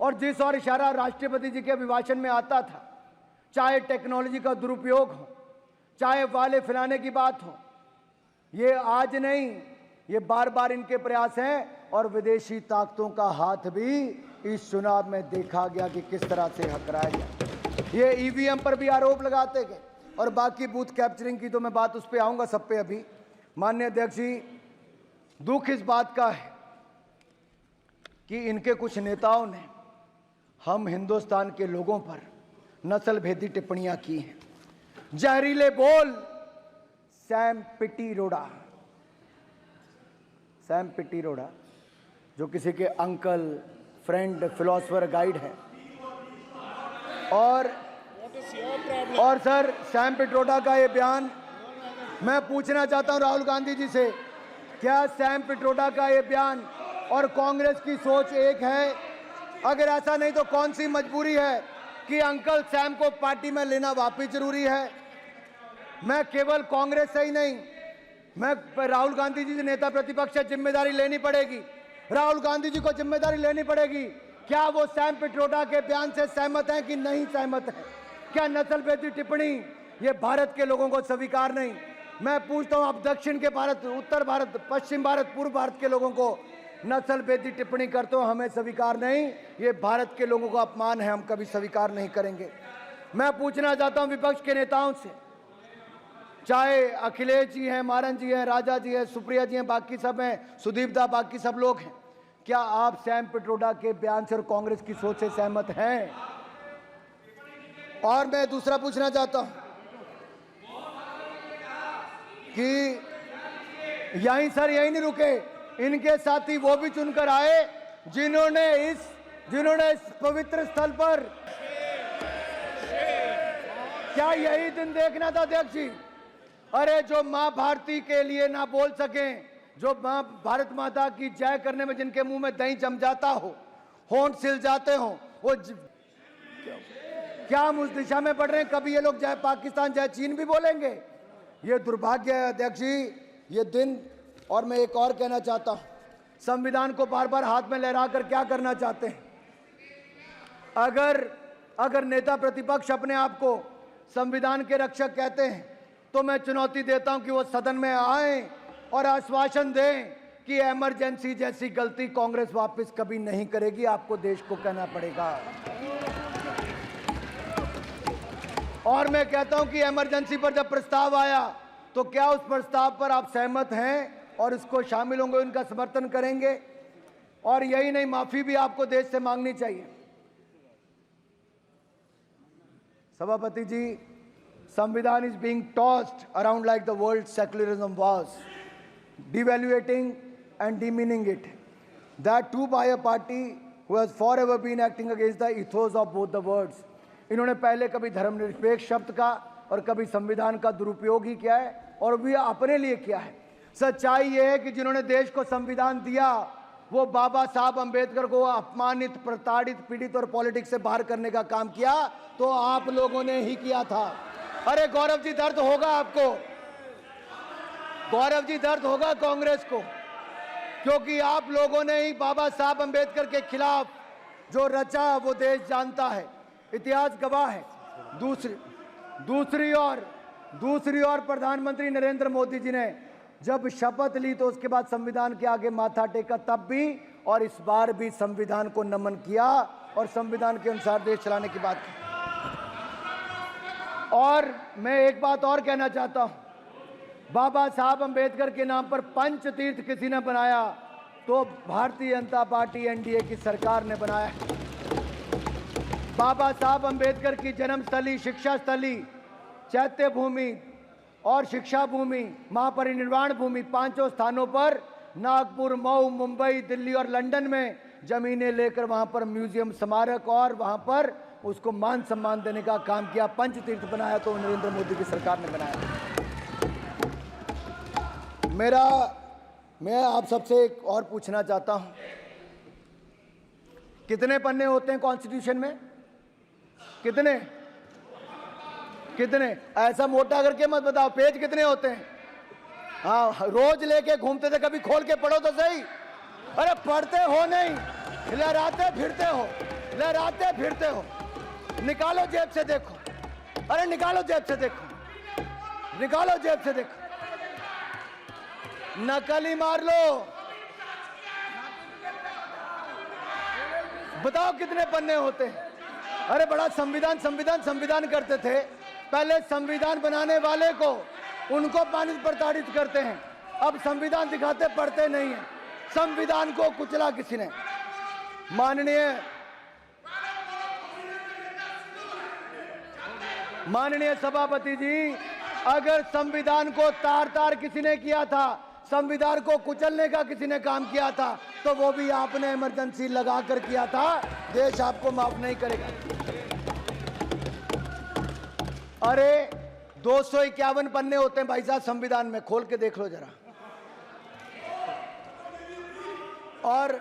और जिस और इशारा राष्ट्रपति जी के अभिभाषण में आता था, चाहे टेक्नोलॉजी का दुरुपयोग हो, चाहे वाले फैलाने की बात हो, ये आज नहीं, ये बार बार इनके प्रयास हैं। और विदेशी ताकतों का हाथ भी इस चुनाव में देखा गया कि किस तरह से हकराया गया। ये EVM पर भी आरोप लगाते गए, और बाकी बूथ कैप्चरिंग की तो मैं बात उस पर आऊंगा, सब पे अभी। माननीय अध्यक्ष जी, दुख इस बात का है कि इनके कुछ नेताओं ने हम हिंदुस्तान के लोगों पर नस्ल भेदी टिप्पणियां की हैं। जहरीले बोल सैम पिटीरोड़ा, जो किसी के अंकल, फ्रेंड, फिलोसफर, गाइड है। और सर, सैम पिट्रोडा का ये बयान, मैं पूछना चाहता हूं राहुल गांधी जी से, क्या सैम पिट्रोडा का ये बयान और कांग्रेस की सोच एक है? अगर ऐसा नहीं तो कौन सी मजबूरी है कि अंकल सैम को पार्टी में लेना वापिस जरूरी है? मैं केवल कांग्रेस से ही नहीं, मैं राहुल गांधी जी से नेता प्रतिपक्ष से जिम्मेदारी लेनी पड़ेगी, राहुल गांधी जी को जिम्मेदारी लेनी पड़ेगी। क्या वो सैम पिट्रोडा के बयान से सहमत हैं कि नहीं सहमत है? क्या नस्लभेदी टिप्पणी ये भारत के लोगों को स्वीकार नहीं? मैं पूछता हूं, आप दक्षिण के भारत, उत्तर भारत, पश्चिम भारत, पूर्व भारत के लोगों को नस्लभेदी टिप्पणी करते हो, हमें स्वीकार नहीं। ये भारत के लोगों का अपमान है, हम कभी स्वीकार नहीं करेंगे। मैं पूछना चाहता हूं विपक्ष के नेताओं से, चाहे अखिलेश जी हैं, मारन जी हैं, राजा जी हैं, सुप्रिया जी हैं, बाकी सब हैं, सुदीप दा, बाकी सब लोग हैं, क्या आप सैम पिट्रोडा के बयान से और कांग्रेस की सोच से सहमत हैं? और मैं दूसरा पूछना चाहता हूं कि यहीं सर, यहीं नहीं रुके, इनके साथी वो भी चुनकर आए जिन्होंने इस पवित्र स्थल पर, क्या यही दिन देखना था अध्यक्ष जी? अरे जो मां भारती के लिए ना बोल सकें, जो मां भारत माता की जय करने में जिनके मुंह में दही जम जाता हो, होंठ सिल जाते हो, वो क्या हम उस दिशा में बढ़ रहे हैं? कभी ये लोग जय पाकिस्तान, जय चीन भी बोलेंगे? ये दुर्भाग्य है अध्यक्ष जी, ये दिन। और मैं एक और कहना चाहता हूं, संविधान को बार बार हाथ में लहराकर क्या करना चाहते हैं? अगर नेता प्रतिपक्ष अपने आप को संविधान के रक्षक कहते हैं, तो मैं चुनौती देता हूं कि वो सदन में आए और आश्वासन दें कि इमरजेंसी जैसी गलती कांग्रेस वापस कभी नहीं करेगी। आपको देश को कहना पड़ेगा। और मैं कहता हूं कि इमरजेंसी पर जब प्रस्ताव आया, तो क्या उस प्रस्ताव पर आप सहमत हैं और इसको शामिल होंगे, उनका समर्थन करेंगे? और यही नहीं, माफी भी आपको देश से मांगनी चाहिए। सभापति जी, संविधान is being tossed around like the world secularism was, devaluating and demeaning it. That too by a party who has forever been acting against the ethos of both the words. इन्होंने पहले कभी धर्मनिरपेक्ष शब्द का और कभी संविधान का दुरुपयोग ही किया है और भी अपने लिए किया है। सच्चाई ये है कि जिन्होंने देश को संविधान दिया वो बाबा साहब अंबेडकर को अपमानित, प्रताड़ित, पीड़ित और पॉलिटिक्स से बाहर करने का काम किया तो आप लोगों ने ही किया था। अरे गौरव जी, दर्द होगा आपको, गौरव जी, दर्द होगा कांग्रेस को, क्योंकि आप लोगों ने ही बाबा साहब अंबेडकर के खिलाफ जो रचा वो देश जानता है, इतिहास गवाह है। दूसरी ओर प्रधानमंत्री नरेंद्र मोदी जी ने जब शपथ ली तो उसके बाद संविधान के आगे माथा टेका, तब भी और इस बार भी संविधान को नमन किया और संविधान के अनुसार देश चलाने की बात की। और मैं एक बात और कहना चाहता हूं, बाबा साहब अंबेडकर के नाम पर पंच तीर्थ किसी ने बनाया तो भारतीय जनता पार्टी एनडीए की सरकार ने बनाया है। बाबा साहब अंबेडकर की जन्मस्थली, शिक्षा स्थली, चैत्य भूमि और शिक्षा भूमि, महापरिनिर्वाण भूमि, पांचों स्थानों पर नागपुर, मऊ, मुंबई, दिल्ली और लंदन में जमीनें लेकर वहां पर म्यूजियम, स्मारक और वहां पर उसको मान सम्मान देने का काम किया। पंचतीर्थ बनाया तो नरेंद्र मोदी की सरकार ने बनाया। मैं आप सबसे एक और पूछना चाहता हूं, कितने पन्ने होते हैं कॉन्स्टिट्यूशन में? कितने? ऐसा मोटा करके मत बताओ, पेज कितने होते हैं? हाँ, रोज लेके घूमते थे, कभी खोल के पढ़ो तो सही। अरे पढ़ते हो नहीं, लहराते फिरते हो। निकालो जेब से देखो, अरे निकालो जेब से देखो, नकल ही मार लो। बताओ कितने पन्ने होते हैं? अरे बड़ा संविधान करते थे। पहले संविधान बनाने वाले को उनको प्रताड़ित करते हैं, अब संविधान दिखाते, पढ़ते नहीं है। संविधान को कुचला किसी ने। माननीय सभापति जी, अगर संविधान को तार किसी ने किया था, संविधान को कुचलने का किसी ने काम किया था, तो वो भी आपने इमरजेंसी लगाकर किया था। देश आपको माफ नहीं करेगा। अरे 251 पन्ने होते हैं भाई साहब संविधान में, खोल के देख लो जरा। और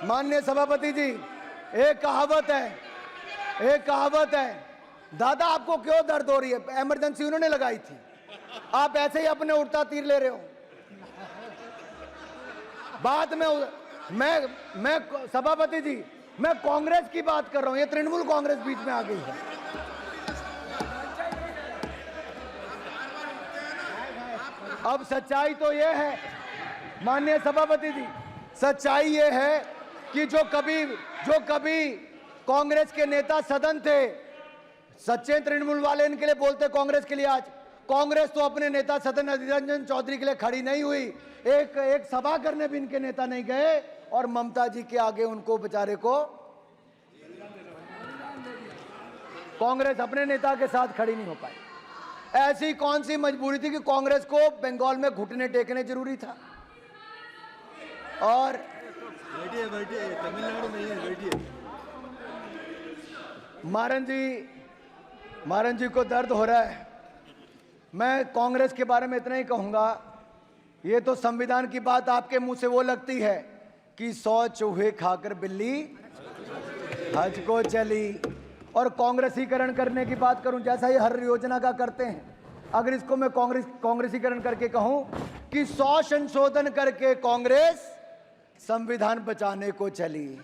माननीय सभापति जी, एक कहावत है, दादा आपको क्यों दर्द हो रही है? इमरजेंसी उन्होंने लगाई थी, आप ऐसे ही अपने उड़ता तीर ले रहे हो। बाद में मैं सभापति जी, मैं कांग्रेस की बात कर रहा हूं, ये तृणमूल कांग्रेस बीच में आ गई है। अब सच्चाई तो ये है माननीय सभापति जी, सच्चाई ये है कि जो कभी कांग्रेस के नेता सदन थे, सच्चे तृणमूल वाले इनके लिए बोलते कांग्रेस के लिए। आज कांग्रेस तो अपने नेता सदन अधीर रंजन चौधरी के लिए खड़ी नहीं हुई, एक सभा करने भी इनके नेता नहीं गए और ममता जी के आगे उनको बेचारे को कांग्रेस अपने नेता के साथ खड़ी नहीं हो पाई। ऐसी कौन सी मजबूरी थी कि कांग्रेस को बंगाल में घुटने टेकने जरूरी था? और बैठिए, तमिलनाडु में है, बैठिए। मारन जी को दर्द हो रहा है। मैं कांग्रेस के बारे में इतना ही कहूंगा, ये तो संविधान की बात आपके मुंह से वो लगती है कि 100 चूहे खाकर बिल्ली हज को चली। और कांग्रेसीकरण करने की बात करूं, जैसा ये हर योजना का करते हैं, अगर इसको मैं कांग्रेसीकरण करके कहूं कि 100 संशोधन करके कांग्रेस संविधान बचाने को चली।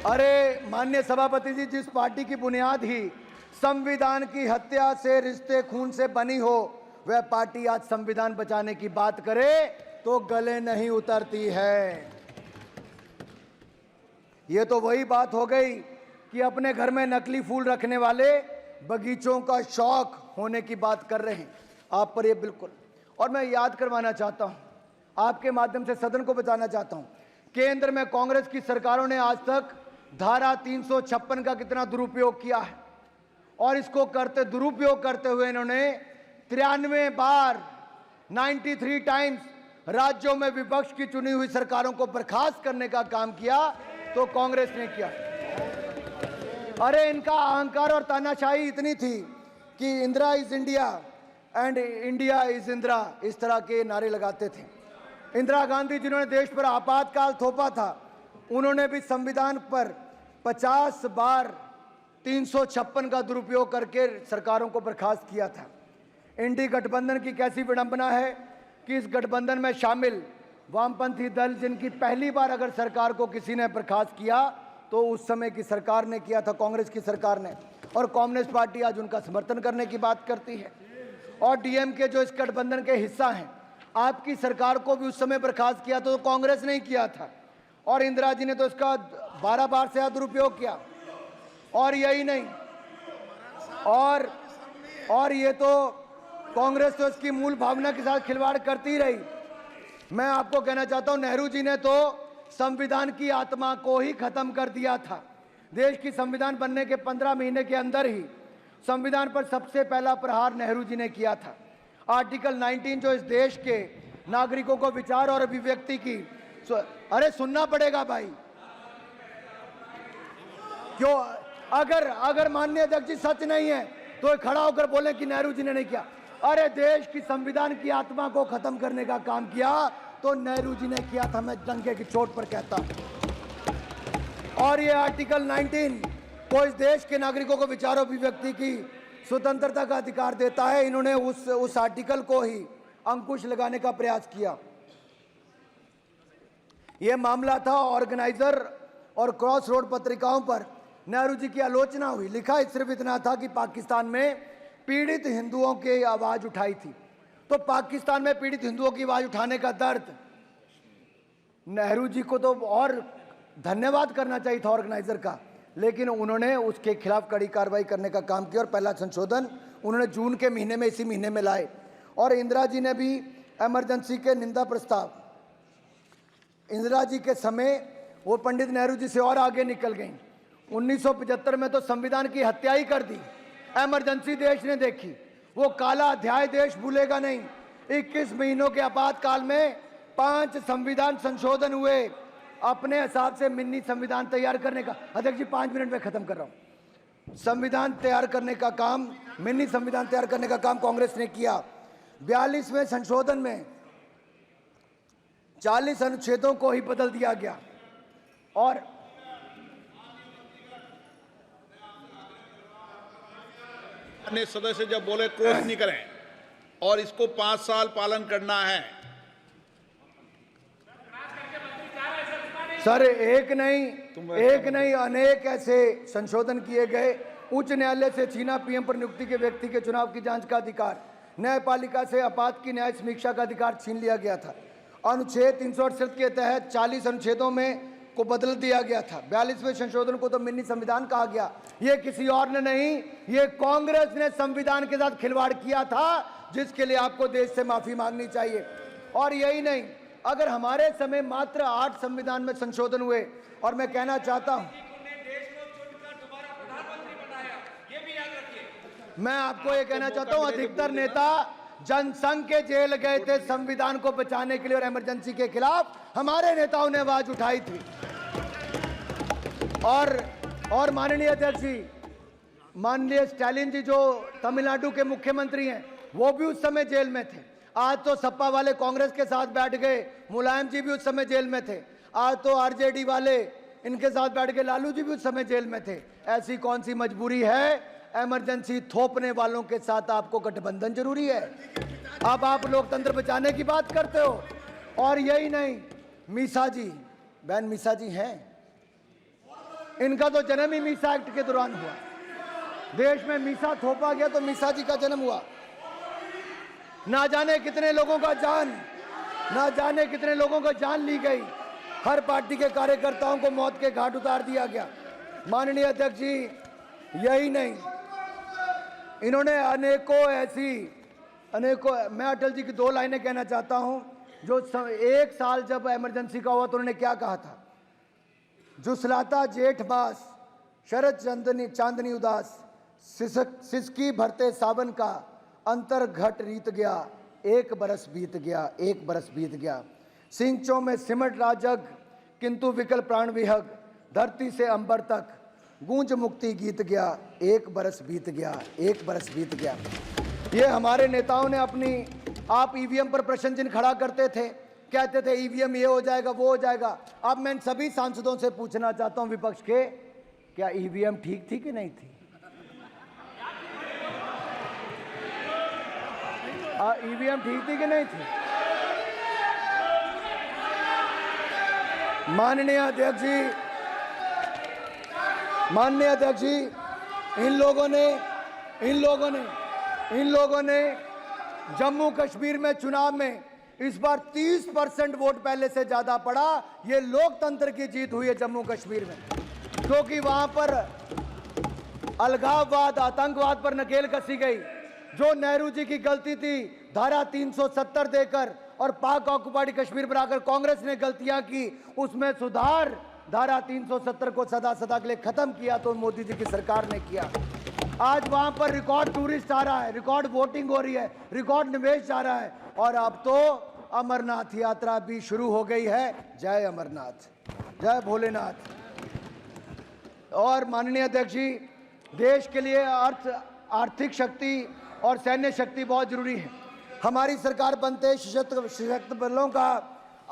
अरे माननीय सभापति जी, जिस पार्टी की बुनियाद ही संविधान की हत्या से, रिश्ते खून से बनी हो, वह पार्टी आज संविधान बचाने की बात करे तो गले नहीं उतरती है। ये तो वही बात हो गई कि अपने घर में नकली फूल रखने वाले बगीचों का शौक होने की बात कर रहे हैं आप पर, ये बिल्कुल। और मैं याद करवाना चाहता हूं, आपके माध्यम से सदन को बताना चाहता हूं, केंद्र में कांग्रेस की सरकारों ने आज तक धारा 356 का कितना दुरुपयोग किया है। और इसको दुरुपयोग करते हुए इन्होंने 93 बार 93 टाइम्स राज्यों में विपक्ष की चुनी हुई सरकारों को बर्खास्त करने का काम किया, तो कांग्रेस ने किया। अरे इनका अहंकार और तानाशाही इतनी थी कि Indira is India and India is Indira, इस तरह के नारे लगाते थे। इंदिरा गांधी जिन्होंने देश पर आपातकाल थोपा था, उन्होंने भी संविधान पर 50 बार 356 का दुरुपयोग करके सरकारों को बर्खास्त किया था। इंडी गठबंधन की कैसी विडंबना है कि इस गठबंधन में शामिल वामपंथी दल, जिनकी पहली बार अगर सरकार को किसी ने बर्खास्त किया तो उस समय की सरकार ने किया था, कांग्रेस की सरकार ने, और कम्युनिस्ट पार्टी आज उनका समर्थन करने की बात करती है। और डीएमके जो इस गठबंधन के हिस्सा हैं, आपकी सरकार को भी उस समय बर्खास्त किया तो कांग्रेस ने किया था, और इंदिरा जी ने तो इसका 12 बार से दुरुपयोग किया। और यही नहीं, और ये तो कांग्रेस तो इसकी मूल भावना के साथ खिलवाड़ करती रही। मैं आपको कहना चाहता हूं, नेहरू जी ने तो संविधान की आत्मा को ही खत्म कर दिया था। देश की संविधान बनने के 15 महीने के अंदर ही संविधान पर सबसे पहला प्रहार नेहरू जी ने किया था। आर्टिकल 19 जो इस देश के नागरिकों को विचार और अभिव्यक्ति की, अरे सुनना पड़ेगा भाई, क्यों? अगर माननीय अध्यक्ष जी सच नहीं है तो खड़ा होकर बोले कि नेहरू जी ने नहीं किया। अरे देश की संविधान की आत्मा को खत्म करने का काम किया तो नेहरू जी ने किया था, मैं डंके की चोट पर कहता हूं। और ये आर्टिकल 19 को इस देश के नागरिकों को विचार और अभिव्यक्ति की स्वतंत्रता का अधिकार देता है। इन्होंने उस आर्टिकल को ही अंकुश लगाने का प्रयास किया। यह मामला था ऑर्गेनाइजर और क्रॉस रोड पत्रिकाओं पर नेहरू जी की आलोचना हुई। लिखा सिर्फ इतना था कि पाकिस्तान में पीड़ित हिंदुओं की आवाज उठाई थी। तो पाकिस्तान में पीड़ित हिंदुओं की आवाज उठाने का दर्द, नेहरू जी को तो और धन्यवाद करना चाहिए था ऑर्गेनाइजर का, लेकिन उन्होंने उसके खिलाफ कड़ी कार्रवाई करने का काम किया और पहला संशोधन उन्होंने जून के महीने में, इसी महीने में लाए। और इंदिरा जी ने भी इमरजेंसी के निंदा प्रस्ताव, इंदिरा जी के समय वो पंडित नेहरू जी से और आगे निकल गई। 1975 में तो संविधान की हत्या ही कर दी। इमरजेंसी देश ने देखी, वो काला अध्याय देश भूलेगा नहीं। 21 महीनों के आपातकाल में 5 संविधान संशोधन हुए। अपने हिसाब से मिनी संविधान तैयार करने का, अध्यक्ष जी 5 मिनट में खत्म कर रहा हूं, संविधान तैयार करने का काम, मिनी संविधान तैयार करने का काम कांग्रेस ने किया। 42वें संशोधन में 40 अनुच्छेदों को ही बदल दिया गया। और अन्य सदस्य जब बोले क्रोध नहीं करें, और इसको 5 साल पालन करना है। सर एक नहीं अनेक ऐसे संशोधन किए गए। उच्च न्यायालय से छीना पीएम पर नियुक्ति के व्यक्ति के चुनाव की जांच का अधिकार, न्यायपालिका से आपात की न्याय समीक्षा का अधिकार छीन लिया गया था। अनुच्छेद 368 के तहत 40 अनुच्छेदों में को बदल दिया गया था। 42वें संशोधन को तो मिनी संविधान कहा गया। ये किसी और ने नहीं, ये कांग्रेस ने संविधान के साथ खिलवाड़ किया था, जिसके लिए आपको देश से माफी मांगनी चाहिए। और यही नहीं, अगर हमारे समय मात्र 8 संविधान में संशोधन हुए, और मैं कहना चाहता हूं, मैं आपको ये कहना चाहता हूं, अधिकतर नेता जनसंघ के जेल गए थे संविधान को बचाने के लिए, और इमरजेंसी के खिलाफ हमारे नेताओं ने आवाज उठाई थी। और माननीय अध्यक्ष जी, माननीय स्टालिन जी जो तमिलनाडु के मुख्यमंत्री हैं, वो भी उस समय जेल में थे। आज तो सपा वाले कांग्रेस के साथ बैठ गए, मुलायम जी भी उस समय जेल में थे। आज तो आरजेडी वाले इनके साथ बैठ गए, लालू जी भी उस समय जेल में थे। ऐसी कौन सी मजबूरी है? इमरजेंसी थोपने वालों के साथ आपको गठबंधन जरूरी है? अब आप लोकतंत्र बचाने की बात करते हो। और यही नहीं, मीसा जी, बहन मीसा जी हैं, इनका तो जन्म ही मीसा एक्ट के दौरान हुआ। देश में मीसा थोपा गया तो मीसा जी का जन्म हुआ। ना जाने कितने लोगों का जान ली गई। हर पार्टी के कार्यकर्ताओं को मौत के घाट उतार दिया गया। माननीय अध्यक्ष जी, यही नहीं, इन्होंने अनेकों मैं अटल जी की 2 लाइनें कहना चाहता हूं। जो 1 साल जब इमरजेंसी का हुआ तो उन्होंने क्या कहा था? जुसलाता जेठ मास, शरद चांदनी उदास, सिसकी भरते सावन का, अंतर घट रीत गया, एक बरस बीत गया, एक बरस बीत गया। सिंचों में सिमट राजग, किंतु विकल प्राण विहग, धरती से अंबर तक गूंज मुक्ति गीत गया, एक बरस बीत गया, एक बरस बीत गया। ये हमारे नेताओं ने अपनी, आप ईवीएम पर प्रश्न चिन्ह खड़ा करते थे, कहते थे ईवीएम ये हो जाएगा वो हो जाएगा। अब मैं इन सभी सांसदों से पूछना चाहता हूं विपक्ष के, क्या ईवीएम ठीक थी कि नहीं थी? ईवीएम ठीक थी कि नहीं थी? माननीय अध्यक्ष जी, इन लोगों ने जम्मू कश्मीर में चुनाव में इस बार 30% वोट पहले से ज्यादा पड़ा। ये लोकतंत्र की जीत हुई है जम्मू कश्मीर में, क्योंकि वहां पर अलगाववाद, आतंकवाद पर नकेल कसी गई। जो नेहरू जी की गलती थी धारा 370 देकर और पाक ऑक्युपाइड कश्मीर पर आकर कांग्रेस ने गलतियां की, उसमें सुधार, धारा 370 को सदा सदा के लिए खत्म किया तो मोदी जी की सरकार ने किया। आज वहां पर रिकॉर्ड टूरिस्ट आ रहा है, रिकॉर्ड वोटिंग हो रही है, रिकॉर्ड निवेश आ रहा है, और अब तो अमरनाथ यात्रा भी शुरू हो गई है। जय अमरनाथ, जय भोलेनाथ। और माननीय अध्यक्ष जी, देश के लिए आर्थिक शक्ति और सैन्य शक्ति बहुत जरूरी है। हमारी सरकार बनते सशस्त्र बलों का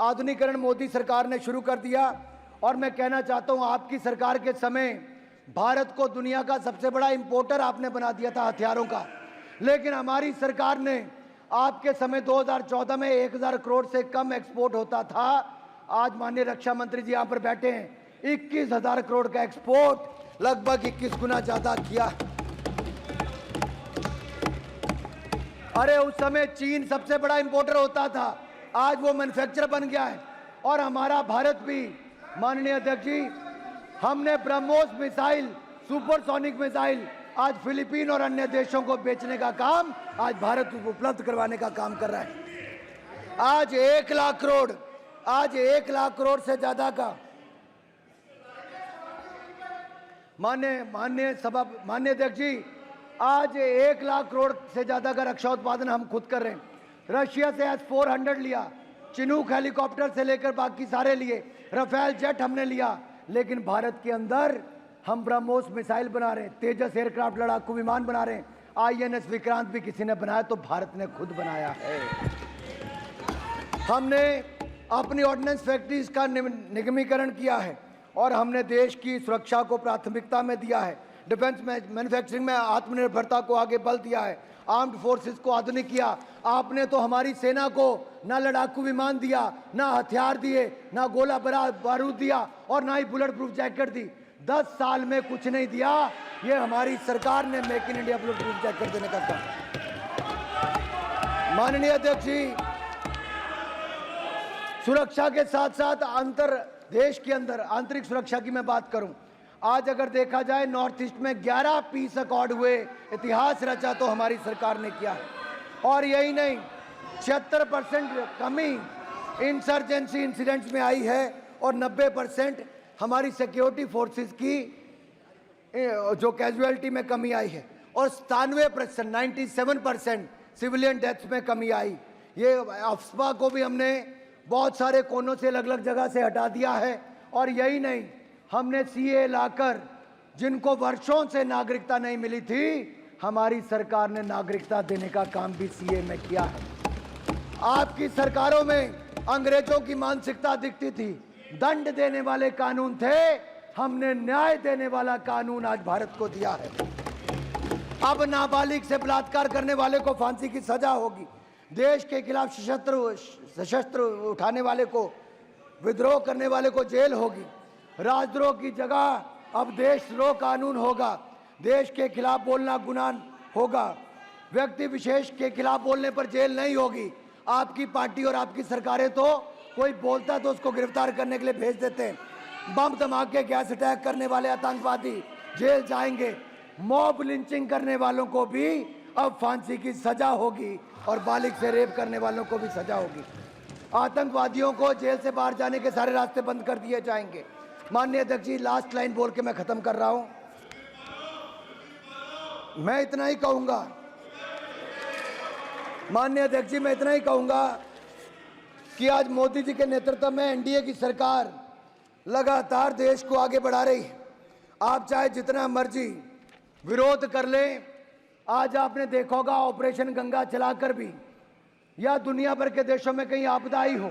आधुनिकीकरण मोदी सरकार ने शुरू कर दिया, और मैं कहना चाहता हूं आपकी सरकार के समय भारत को दुनिया का सबसे बड़ा इंपोर्टर आपने बना दिया था हथियारों का, लेकिन हमारी सरकार ने आपके समय 2014 में 1000 करोड़ से कम एक्सपोर्ट होता था। आज माननीय रक्षा मंत्री जी यहाँ पर बैठे हैं, 21,000 करोड़ का एक्सपोर्ट, लगभग 21 गुना ज्यादा किया। अरे उस समय चीन सबसे बड़ा इंपोर्टर होता था, आज वो मैन्युफैक्चरर बन गया है। और हमारा भारत भी, माननीय अध्यक्ष जी, हमने ब्रह्मोस मिसाइल, सुपरसोनिक मिसाइल आज फिलीपीन और अन्य देशों को बेचने का काम आज भारत उपलब्ध करवाने का काम कर रहा है। आज 1 लाख करोड़ से ज्यादा का माननीय अध्यक्ष जी, आज 1 लाख करोड़ से ज्यादा का रक्षा उत्पादन हम खुद कर रहे हैं। रशिया से S-400 लिया, चिनूक हेलीकॉप्टर से लेकर बाकी सारे लिए, राफेल जेट हमने लिया, लेकिन भारत के अंदर हम ब्रह्मोस मिसाइल बना रहे हैं, तेजस एयरक्राफ्ट लड़ाकू विमान बना रहे हैं, INS विक्रांत भी किसी ने बनाया तो भारत ने खुद बनाया है। हमने अपनी ऑर्डिनेंस फैक्ट्रीज का निगमीकरण किया है और हमने देश की सुरक्षा को प्राथमिकता में दिया है। डिफेंस में, मैन्युफैक्चरिंग में आत्मनिर्भरता को आगे बल दिया है, आर्म्ड फोर्सेस को आधुनिक किया। आपने तो हमारी सेना को ना लड़ाकू विमान दिया, ना हथियार दिए, ना गोला बारूद दिया और ना ही बुलेट प्रूफ जैकेट दी। 10 साल में कुछ नहीं दिया। ये हमारी सरकार ने make in India bullet proof jacket देने का काम। माननीय अध्यक्ष जी, सुरक्षा के साथ साथ देश के अंदर आंतरिक सुरक्षा की मैं बात करूं, आज अगर देखा जाए नॉर्थ ईस्ट में 11 पीस अकॉर्ड हुए, इतिहास रचा तो हमारी सरकार ने किया। और यही नहीं, 76% कमी इंसर्जेंसी इंसिडेंट्स में आई है और 90% हमारी सिक्योरिटी फोर्सेस की जो कैजुअलिटी में कमी आई है, और 97% सिविलियन डेथ्स में कमी आई। ये अफवाह को भी हमने बहुत सारे कोनों से अलग अलग जगह से हटा दिया है। और यही नहीं, हमने CA लाकर, जिनको वर्षों से नागरिकता नहीं मिली थी, हमारी सरकार ने नागरिकता देने का काम भी CA में किया है। आपकी सरकारों में अंग्रेजों की मानसिकता दिखती थी, दंड देने वाले कानून थे, हमने न्याय देने वाला कानून आज भारत को दिया है। अब नाबालिग से बलात्कार करने वाले को फांसी की सजा होगी, देश के खिलाफ सशस्त्र उठाने वाले को, विद्रोह करने वाले को जेल होगी। राजद्रोह की जगह अब देशद्रोह कानून होगा, देश के खिलाफ बोलना गुनाह होगा, व्यक्ति विशेष के खिलाफ बोलने पर जेल नहीं होगी। आपकी पार्टी और आपकी सरकारें तो कोई बोलता तो उसको गिरफ्तार करने के लिए भेज देते हैं। बम धमाके, गैस अटैक करने वाले आतंकवादी जेल जाएंगे, मॉब लिंचिंग करने वालों को भी अब फांसी की सजा होगी और बालिग से रेप करने वालों को भी सजा होगी। आतंकवादियों को जेल से बाहर जाने के सारे रास्ते बंद कर दिए जाएंगे। माननीय अध्यक्ष जी, लास्ट लाइन बोल के मैं खत्म कर रहा हूं। मैं इतना ही कहूंगा माननीय अध्यक्ष जी, मैं इतना ही कहूंगा कि आज मोदी जी के नेतृत्व में एनडीए की सरकार लगातार देश को आगे बढ़ा रही है। आप चाहे जितना मर्जी विरोध कर लें, आज आपने देखा होगा ऑपरेशन गंगा चलाकर भी या दुनिया भर के देशों में कहीं आपदा आई हो,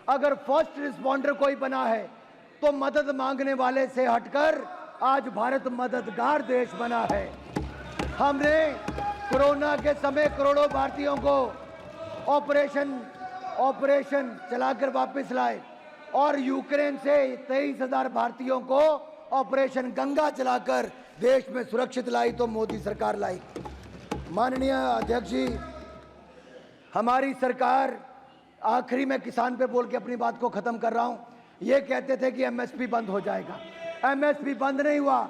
अगर फर्स्ट रिस्पॉन्डर कोई बना है तो मदद मांगने वाले से हटकर आज भारत मददगार देश बना है। हमने कोरोना के समय करोड़ों भारतीयों को ऑपरेशन चलाकर वापस लाए और यूक्रेन से 23,000 भारतीयों को ऑपरेशन गंगा चलाकर देश में सुरक्षित लाई तो मोदी सरकार लाई। माननीय अध्यक्ष जी, हमारी सरकार, आखिरी में किसान पे बोल के अपनी बात को खत्म कर रहा हूं। ये कहते थे कि एमएसपी बंद हो जाएगा, एमएसपी बंद नहीं हुआ।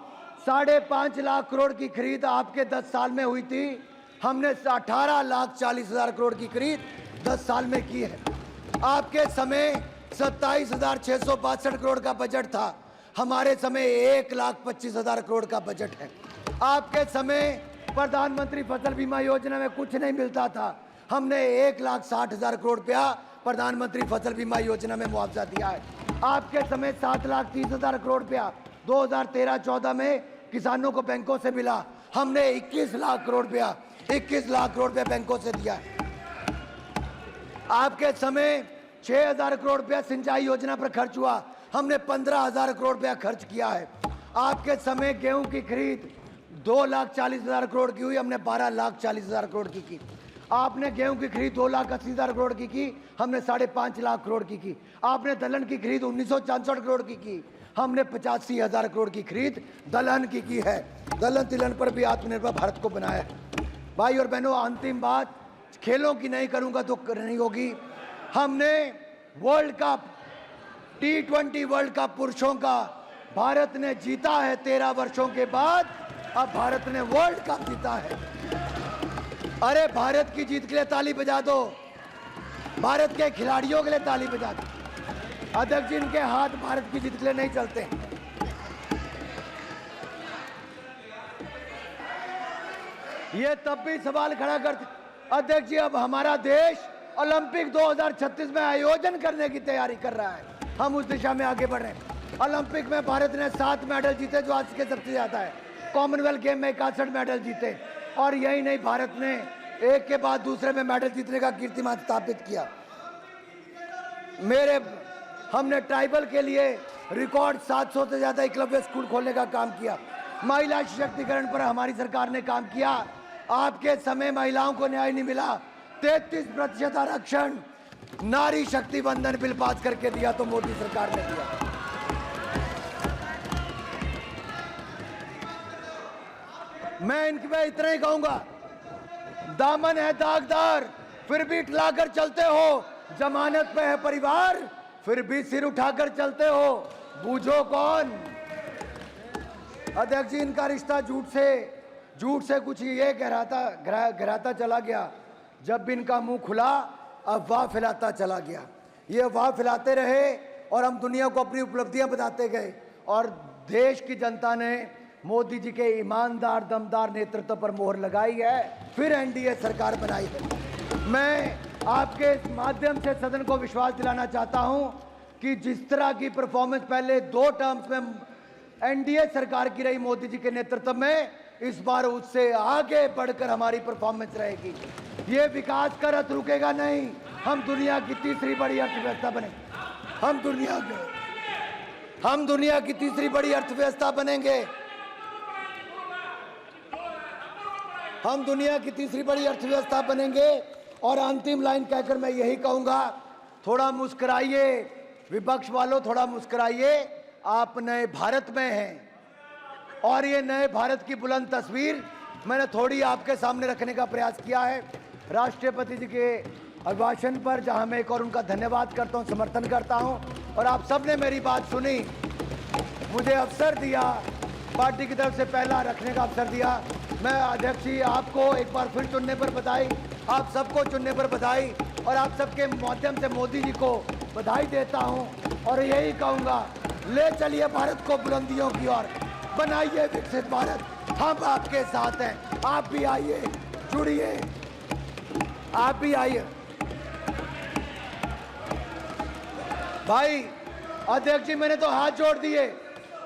5.5 लाख करोड़ की खरीद आपके 10 साल में हुई थी, हमने 18,40,000 करोड़ की खरीद 10 साल में की है। आपके समय 27,662 करोड़ का बजट था, हमारे समय 1,25,000 करोड़ का बजट है। आपके समय प्रधानमंत्री फसल बीमा योजना में कुछ नहीं मिलता था, हमने 1,60,000 करोड़ रुपया प्रधानमंत्री फसल बीमा योजना में मुआवजा दिया है। आपके समय 7,30,000 करोड़ रुपया 2013-14 में किसानों को बैंकों से मिला, हमने 21 लाख करोड़ रुपया बैंकों से दिया है। आपके समय 6,000 करोड़ रुपया सिंचाई योजना पर खर्च हुआ, हमने 15,000 करोड़ रुपया खर्च किया है। आपके समय गेहूं की खरीद 2,40,000 करोड़ की हुई, हमने 12,40,000 करोड़ की। आपने गेहूं की खरीद 2,80,000 करोड़ की, हमने 5.5 लाख करोड़ की। आपने दलहन की खरीद 1,964 करोड़ की, हमने 85,000 करोड़ की खरीद दलहन की है। दलहन तिलहन पर भी आत्मनिर्भर भारत को बनाया है। भाई और बहनों, अंतिम बात खेलों की नहीं करूंगा तो नहीं होगी। हमने world cup T20 world cup पुरुषों का भारत ने जीता है 13 वर्षों के बाद। अब भारत ने वर्ल्ड कप जीता है। अरे भारत की जीत के लिए ताली बजा दो, भारत के खिलाड़ियों के लिए ताली बजा दो। अध्यक्ष जी, इनके हाथ भारत की जीत के लिए नहीं चलते। ये तब भी सवाल खड़ा करते, अध्यक्ष जी अब हमारा देश ओलंपिक 2036 में आयोजन करने की तैयारी कर रहा है, हम उस दिशा में आगे बढ़ रहे हैं। ओलंपिक में भारत ने 7 मेडल जीते, जो आज के सबसे ज्यादा है। कॉमनवेल्थ गेम में 61 मेडल जीते, और यही नहीं, भारत ने एक के बाद दूसरे में मेडल जीतने का कीर्तिमान स्थापित किया। हमने ट्राइबल के लिए रिकॉर्ड 700 से ज्यादा एकलव्य स्कूल खोलने का काम किया। महिला सशक्तिकरण पर हमारी सरकार ने काम किया। आपके समय महिलाओं को न्याय नहीं मिला, 33% आरक्षण नारी शक्ति वंदन बिल पास करके दिया तो मोदी सरकार ने दिया। मैं इनके इतना ही कहूंगा, दामन है दागदार फिर भी इठलाकर चलते हो, जमानत पे है परिवार फिर भी सिर उठाकर चलते हो, बूझो कौन। अध्यक्ष जी, इनका रिश्ता झूठ से कुछ ये गहराता चला गया। जब भी इनका मुंह खुला अफवाह फैलाता चला गया। ये अफवाह फैलाते रहे और हम दुनिया को अपनी उपलब्धियां बताते गए, और देश की जनता ने मोदी जी के ईमानदार दमदार नेतृत्व पर मोहर लगाई है, फिर एनडीए सरकार बनाई है। मैं आपके इस माध्यम से सदन को विश्वास दिलाना चाहता हूं कि जिस तरह की परफॉर्मेंस पहले 2 टर्म्स में एनडीए सरकार की रही मोदी जी के नेतृत्व में, इस बार उससे आगे बढ़कर हमारी परफॉर्मेंस रहेगी। ये विकास का रथ रुकेगा नहीं। हम दुनिया की तीसरी बड़ी अर्थव्यवस्था बने, हम दुनिया की तीसरी बड़ी अर्थव्यवस्था बनेंगे। हम दुनिया की तीसरी बड़ी अर्थव्यवस्था बनेंगे। और अंतिम लाइन कहकर मैं यही कहूंगा, थोड़ा मुस्कुराइए विपक्ष वालों, थोड़ा मुस्कुराइए। आप नए भारत में हैं और ये नए भारत की बुलंद तस्वीर मैंने थोड़ी आपके सामने रखने का प्रयास किया है। राष्ट्रपति जी के अभिभाषण पर, जहां मैं एक और उनका धन्यवाद करता हूं, समर्थन करता हूं, और आप सबने मेरी बात सुनी, मुझे अवसर दिया, पार्टी की तरफ से पहला रखने का अवसर दिया। मैं अध्यक्ष जी आपको एक बार फिर चुनने पर बधाई, आप सबको चुनने पर बधाई, और आप सबके माध्यम से मोदी जी को बधाई देता हूं। और यही कहूंगा, ले चलिए भारत को बुलंदियों की ओर, बनाइए विकसित भारत। हम आपके साथ हैं, आप भी आइए, जुड़िए, आप भी आइए। भाई अध्यक्ष जी मैंने तो हाथ जोड़ दिए,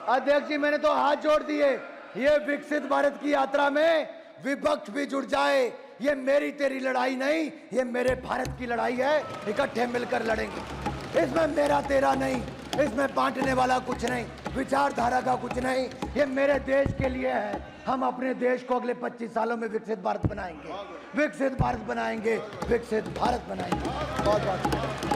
अध्यक्ष जी मैंने तो हाथ जोड़ दिए। ये विकसित भारत की यात्रा में विपक्ष भी जुड़ जाए। ये मेरी तेरी लड़ाई नहीं, ये मेरे भारत की लड़ाई है, इकट्ठे मिलकर लड़ेंगे। इसमें मेरा तेरा नहीं, इसमें बांटने वाला कुछ नहीं, विचारधारा का कुछ नहीं, ये मेरे देश के लिए है। हम अपने देश को अगले 25 सालों में विकसित भारत बनाएंगे, विकसित भारत बनाएंगे, विकसित भारत बनाएंगे। बहुत बहुत